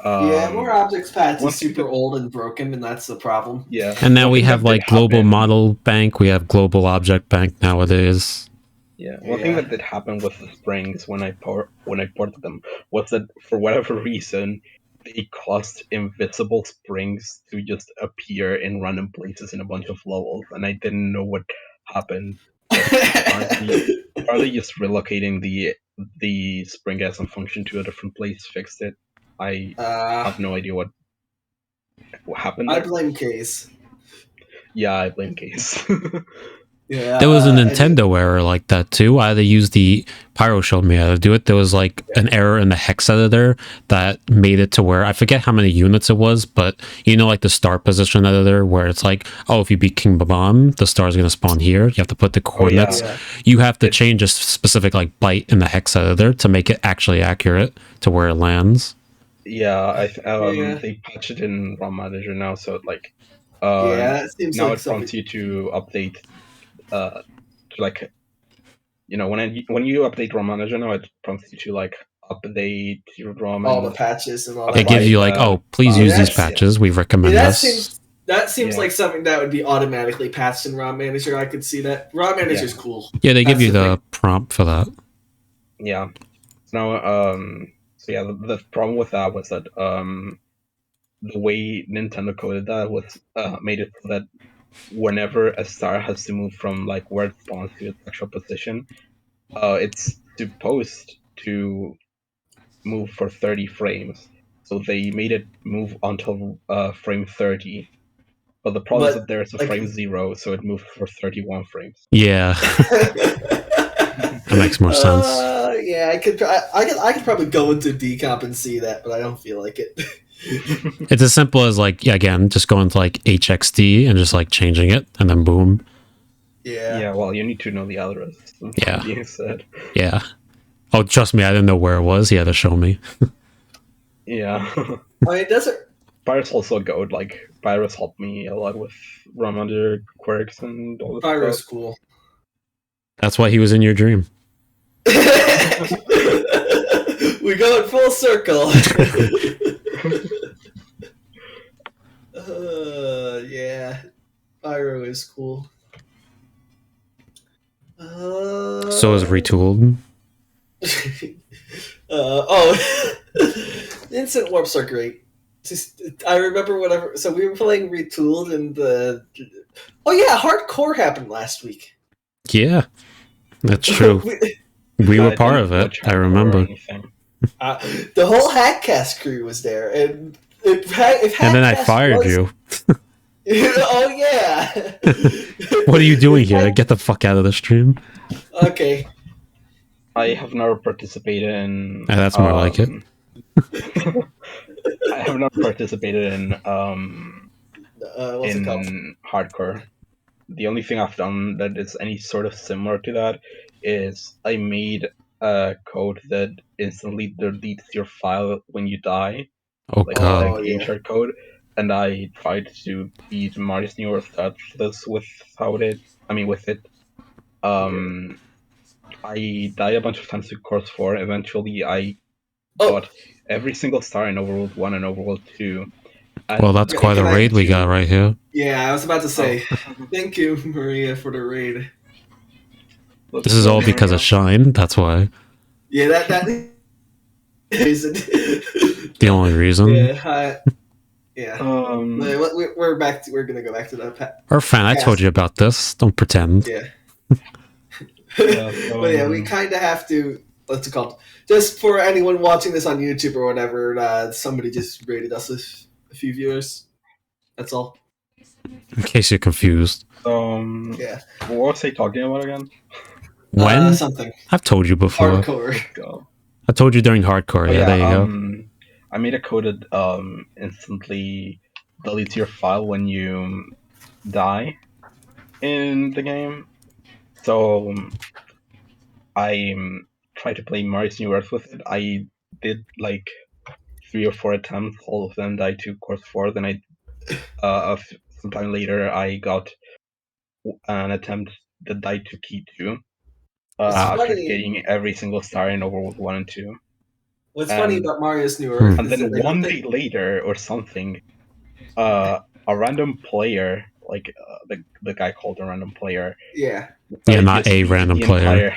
More objects patch is super old and broken, and that's the problem. Yeah. And now we have like global model bank, we have global object bank nowadays. Yeah. One thing that did happen with the springs when I ported them was that for whatever reason they caused invisible springs to just appear in random places in a bunch of levels, and I didn't know what happened. Apparently just relocating the spring as a function to a different place fixed it. I have no idea what happened. I blame Case. Yeah, I blame Case. There was a Nintendo error like that too. I had to use the Pyro showed me how to do it. There was like an error in the hex editor that made it to where I forget how many units it was, but you know, like the star position editor where it's like, oh, if you beat King Babam, the star is going to spawn here. You have to put the coordinates. You have to change a specific like byte in the hex editor to make it actually accurate to where it lands. Yeah, they patched it in ROM Manager now, so it like it seems now like it prompts you to update to like, you know, when you update ROM Manager now, it prompts you to like update your ROM all the patches and all that. It gives you like, oh, please use these patches. We recommend this. That seems like something that would be automatically patched in ROM Manager. I could see that. ROM Manager is cool. Yeah, they give you the prompt for that. Yeah. Now, so yeah, the problem with that was that the way Nintendo coded that was made it so that whenever a star has to move from like where it spawns to its actual position, it's supposed to move for 30 frames. So they made it move until frame 30. But the problem is that there's a frame 0, so it moved for 31 frames. Yeah. That makes more sense. Yeah, I could probably go into decomp and see that, but I don't feel like it. It's as simple as like, yeah, again, just going to like HXD and just like changing it, and then boom. Yeah, well, you need to know the address. Yeah. You said. Yeah. Oh, trust me, I didn't know where it was. He had to show me. Yeah. I mean, does it? Pyro's also good. Like, Pyro's helped me a lot with ROM Manager quirks and all this Pyro's stuff. cool. That's why he was in your dream. We go in full circle. Yeah, Pyro is cool. So is Retooled. Instant warps are great. Just I remember whatever. So we were playing Retooled, and hardcore happened last week. Yeah, that's true. We were part of it. I remember. The whole Hackcast crew was there, and and then I fired you. Oh yeah. What are you doing here? Get the fuck out of the stream. Okay. I have never participated in. That's more like it. I have not participated in what's it called? hardcore. The only thing I've done that is any sort of similar to that is I made a code that instantly deletes your file when you die. Oh god! Game share code, and I tried to beat Marius New Earth Atlas with with it. I died a bunch of times to Course 4. Eventually, I got every single star in Overworld 1 and Overworld 2. Well, that's quite a raid we got right here. Yeah, I was about to say, thank you, Maria, for the raid. This is all because of Shine, that's why. Yeah, that is the only reason. Yeah, we're back. We're gonna go back to that. Or fan, I told you about this. Don't pretend. Yeah. Yeah, But yeah, we kind of have to. What's it called? Just for anyone watching this on YouTube or whatever, somebody just rated us with a few viewers. That's all. In case you're confused. Yeah. What was I talking about again? When? Something. I've told you before. Hardcore. Let's go. I told you during hardcore. Oh, yeah, there you go. I made a code that instantly deletes your file when you die in the game. So I tried to play Mario's New Earth with it. I did like 3 or 4 attempts. All of them died to course 4. Then sometime later, I got an attempt that died to key 2. After getting every single star in Overworld 1 and 2. What's funny about Mario's New Earth and is then that one day later or something, a random player, like the guy called a random player, not a random player.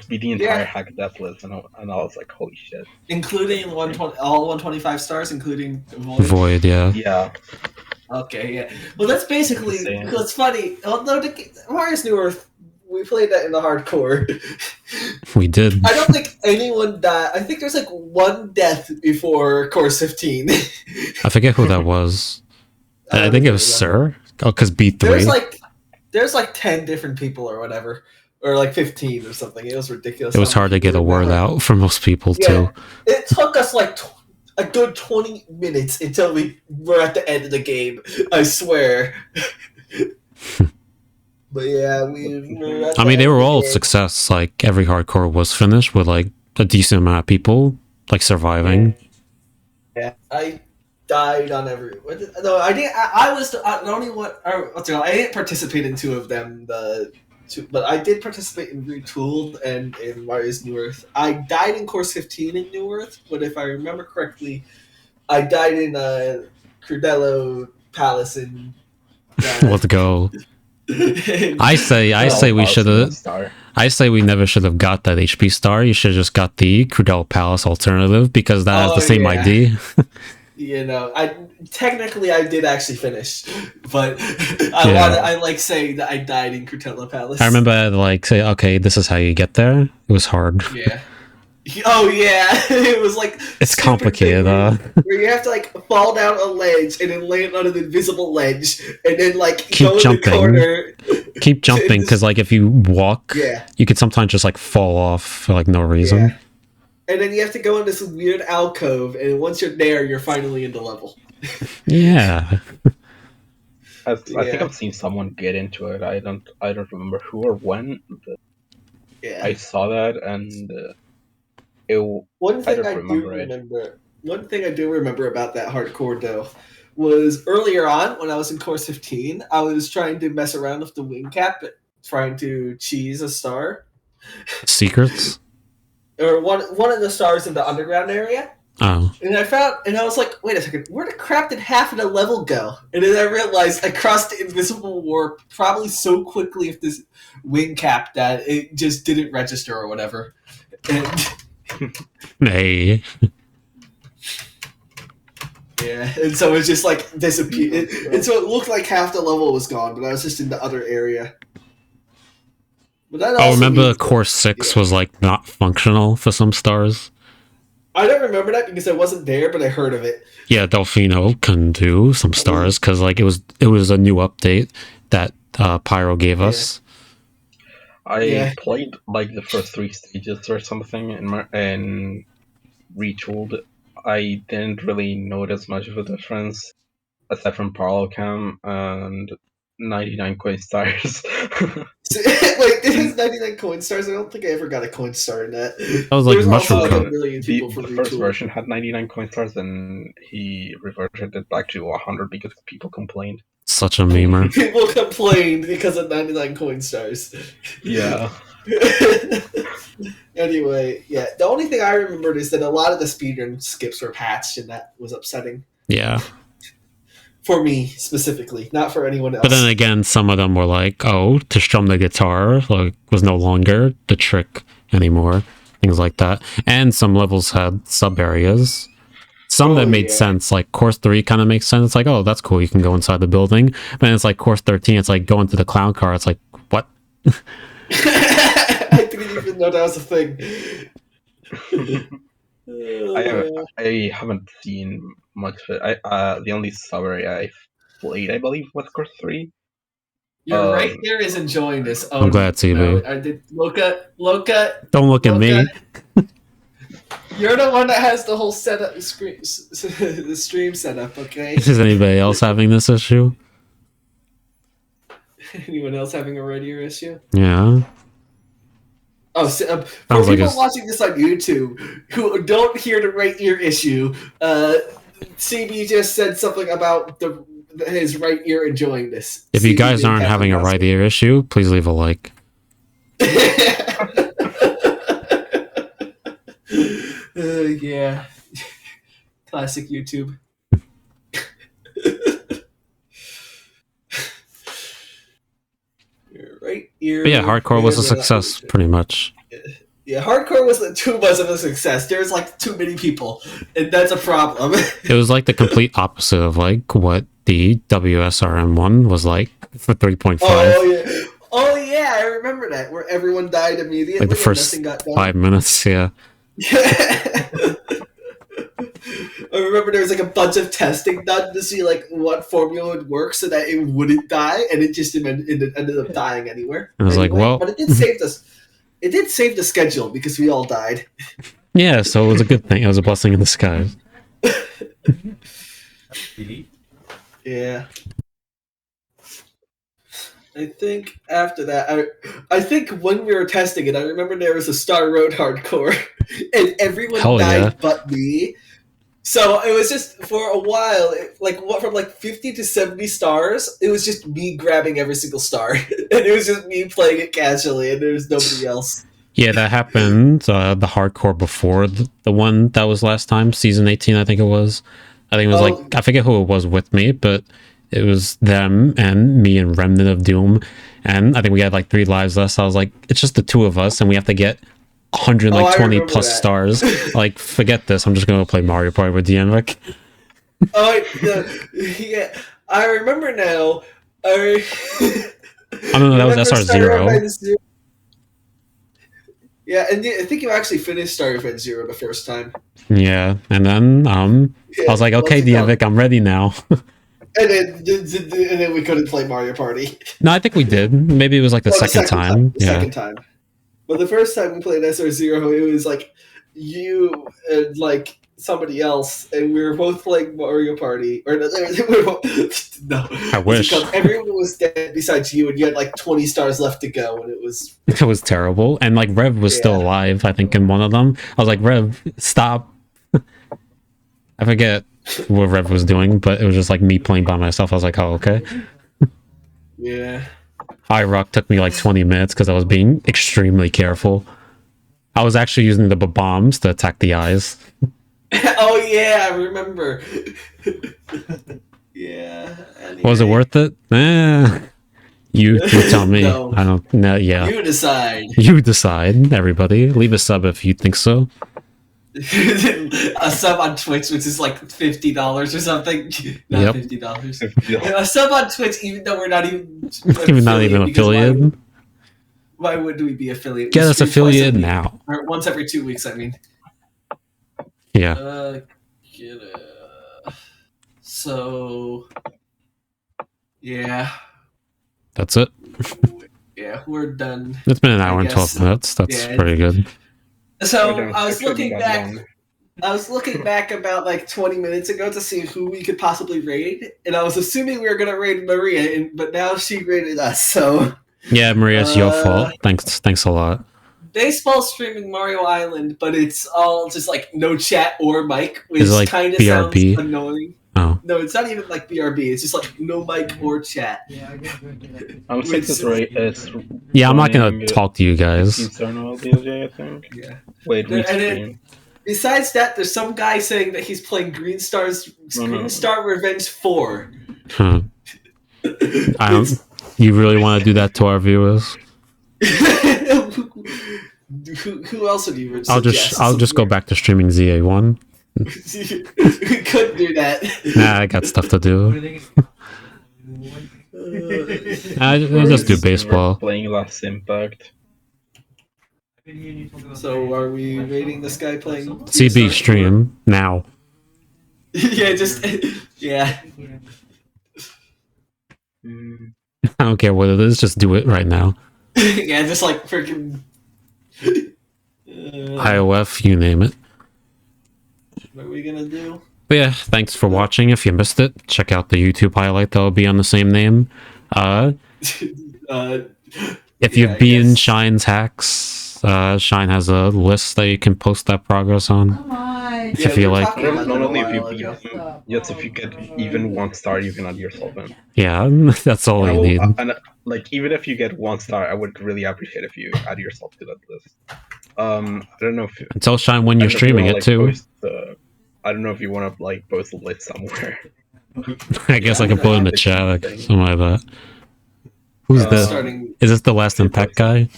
Beat the entire hack death list, and I was like, holy shit! Including all 125 stars, including Void. Void, yeah. Yeah. Okay, yeah. Well, that's basically. It's funny. Although Mario's New Earth, we played that in the hardcore. We did. I don't think anyone died. I think there's like one death before course 15. I forget who that was. I think it was Sir. Oh, because B3. There's like 10 different people or whatever. Or like 15 or something. It was ridiculous. It was hard to get a word out for most people, too. It took us like a good 20 minutes until we were at the end of the game. I swear. But yeah, they were all success. Like, every hardcore was finished with like a decent amount of people like surviving. Yeah, I died on every. No, I didn't. I was the only one. I didn't participate in 2 of them. But I did participate in Retooled and in Mario's New Earth. I died in Course 15 in New Earth, but if I remember correctly, I died in Crudello Palace in. Let's go. I say we should have. I say we never should have got that HP star. You should have just got the Crudello Palace alternative because that has the same ID. You know, I did actually finish, but I like saying that I died in Crudello Palace. I remember I'd like say, okay, this is how you get there. It was hard. Yeah. Oh yeah, it was like it's complicated. Where you have to like fall down a ledge and then land on an invisible ledge and then like keep go jumping. In the corner. Keep jumping because like if you walk, you could sometimes just like fall off for like no reason. Yeah. And then you have to go in this weird alcove, and once you're there, you're finally in the level. Yeah. I think I've seen someone get into it. I don't remember who or when. But I saw that, and one thing I do remember about that hardcore though was earlier on when I was in course 15, I was trying to mess around with the wing cap, trying to cheese a star. Secrets. Or one of the stars in the underground area. Oh. And I was like, wait a second, where the crap did half of the level go? And then I realized I crossed the invisible warp probably so quickly with this wing cap that it just didn't register or whatever. And hey. Yeah, and so it's just like disappeared. And so it looked like half the level was gone, but I was just in the other area. I remember Course 6 was like not functional for some stars. I don't remember that because I wasn't there, but I heard of it. Yeah, Delfino can do some stars because like it was a new update that Pyro gave us. I played like the first 3 stages or something and retooled. I didn't really notice much of a difference aside from parallel cam and 99 coin stars. Wait, it has 99 coin stars? I don't think I ever got a coin star in that. That was like mushroom coin. The first version had 99 coin stars, and he reverted it back to 100 because people complained. Such a memer. People complained because of 99 coin stars. Yeah. Anyway, yeah. The only thing I remembered is that a lot of the speedrun skips were patched, and that was upsetting. Yeah. For me, specifically. Not for anyone else. But then again, some of them were like, oh, to strum the guitar like was no longer the trick anymore. Things like that. And some levels had sub-areas. Some that made sense, like Course 3 kind of makes sense. It's like, oh, that's cool, you can go inside the building. But then it's like Course 13, it's like go into the clown car. It's like, what? didn't know that was a thing. I haven't seen much of it. The only summary I've played, I believe, was Course 3. You're right there is enjoying this. Oh, I'm glad, CB. no, I did. Loka. Don't look at me. You're the one that has the whole setup, the stream setup, okay? Is anybody else having this issue? Anyone else having a right ear issue? Yeah. Oh, so, for people watching this on YouTube who don't hear the right ear issue, CB just said something about his right ear enjoying this. If you guys aren't having a right ear issue, please leave a like. Yeah. Classic YouTube. Right ear. But yeah, hardcore was a success, pretty much. Yeah, hardcore was too much of a success. There's like too many people, and that's a problem. It was like the complete opposite of like what the WSRM one was like for 3.5. Oh yeah, I remember that where everyone died immediately. Like the first 5 minutes, yeah. I remember there was like a bunch of testing done to see like what formula would work so that it wouldn't die, and it just ended up dying anywhere. I was like, well, but it did save us. It did save the schedule because we all died. Yeah, so it was a good thing. It was a blessing in disguise. Yeah. I think after that, I think when we were testing it, I remember there was a Star Road hardcore, and everyone died but me. So it was just for a while, from 50 to 70 stars, it was just me grabbing every single star, and it was just me playing it casually, and there was nobody else. Yeah, that happened. The hardcore before the one that was last time, season 18, I think it was. I think it was I forget who it was with me, but it was them and me and Remnant of Doom, and I think we had like 3 lives left. So I was like, it's just the 2 of us, and we have to get 120 plus stars. Like, forget this. I'm just gonna play Mario Party with Dianvik. Yeah, I remember now. I don't know. That was SR0. Yeah, and I think you actually finished Star Event 0 the first time. Yeah, and then I was like, okay, Dianvik, I'm ready now. And then we couldn't play Mario Party. No, I think we did. Maybe it was like the second time. Second time. But the first time we played SR0, it was like you and like somebody else, and we were both playing Mario Party. Or no, I wish everyone was dead besides you, and you had like 20 stars left to go, and it was terrible. And like Rev was still alive, I think, in one of them. I was like, Rev, stop. I forget what Rev was doing, but it was just like me playing by myself. I was like, oh, okay. Yeah. High Rock took me like 20 minutes because I was being extremely careful. I was actually using the bombs to attack the eyes. Oh yeah, I remember. Yeah. Anyway. Was it worth it? You tell me. No. I don't know. Yeah. You decide. You decide, everybody. Leave a sub if you think so. A sub on Twitch, which is like $50 or something. Not $50. A sub on Twitch, even though we're not even affiliated. Why would we be affiliated? Get us affiliated now. Or once every 2 weeks, I mean. Yeah. So, yeah. That's it. Yeah, we're done. It's been an hour and 12 minutes. That's pretty good. So I was looking back about like 20 minutes ago to see who we could possibly raid, and I was assuming we were gonna raid Maria, but now she raided us. So yeah, Maria, it's your fault. Thanks a lot. Baseball streaming Mario Island, but it's all just like no chat or mic, which like kind of sounds annoying. Oh. No, it's not even like BRB. It's just like no mic or chat. I'm not gonna talk to you guys. Internal DJ, I think. Yeah. Wait, besides that, there's some guy saying that he's playing Green Star Revenge 4. Huh. You really want to do that to our viewers? Who else would you suggest? I'll just go back to streaming ZA1. We could do that. Nah, I got stuff to do. I'll just do baseball. Playing Last Impact. So are we rating this guy playing CB stream now. Yeah, just yeah. I don't care what it is, just do it right now. Yeah, just like freaking IOF, you name it. what are we gonna do? But yeah, thanks for watching. If you missed it, check out the YouTube highlight that'll be on the same name. If you've been Shine's hacks, Shine has a list that you can post that progress on. Come on. If you feel like. Not only if you beat them, yes, if you get even 1 star, you can add yourself in. Yeah, that's all you need. And like, even if you get 1 star, I would really appreciate if you add yourself to that list. I don't know if tell Shine when you're streaming it too. I don't know if you want to like post a list somewhere. I guess I can put it in the chat, like, something like that. Who's this? Is this the Last Impact guy?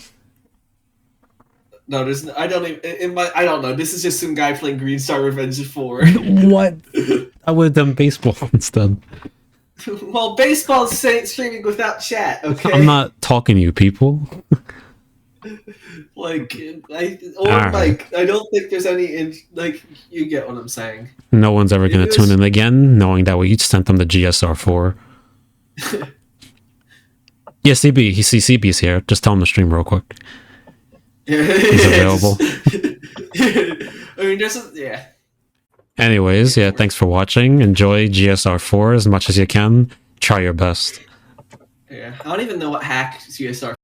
No, there's. I don't even. I don't know. This is just some guy playing Green Star Revenge 4. What? I would have done baseball instead. Well, baseball's streaming without chat. Okay. I'm not talking to you, people. Like, I don't think there's any. Like, you get what I'm saying. No one's ever going to tune in again, knowing that we sent them the GSR4. Yeah, CB. He sees CB's here. Just tell him to stream real quick. He's available. I mean, yeah. Anyways, yeah, thanks for watching. Enjoy GSR4 as much as you can. Try your best. Yeah, I don't even know what hack GSR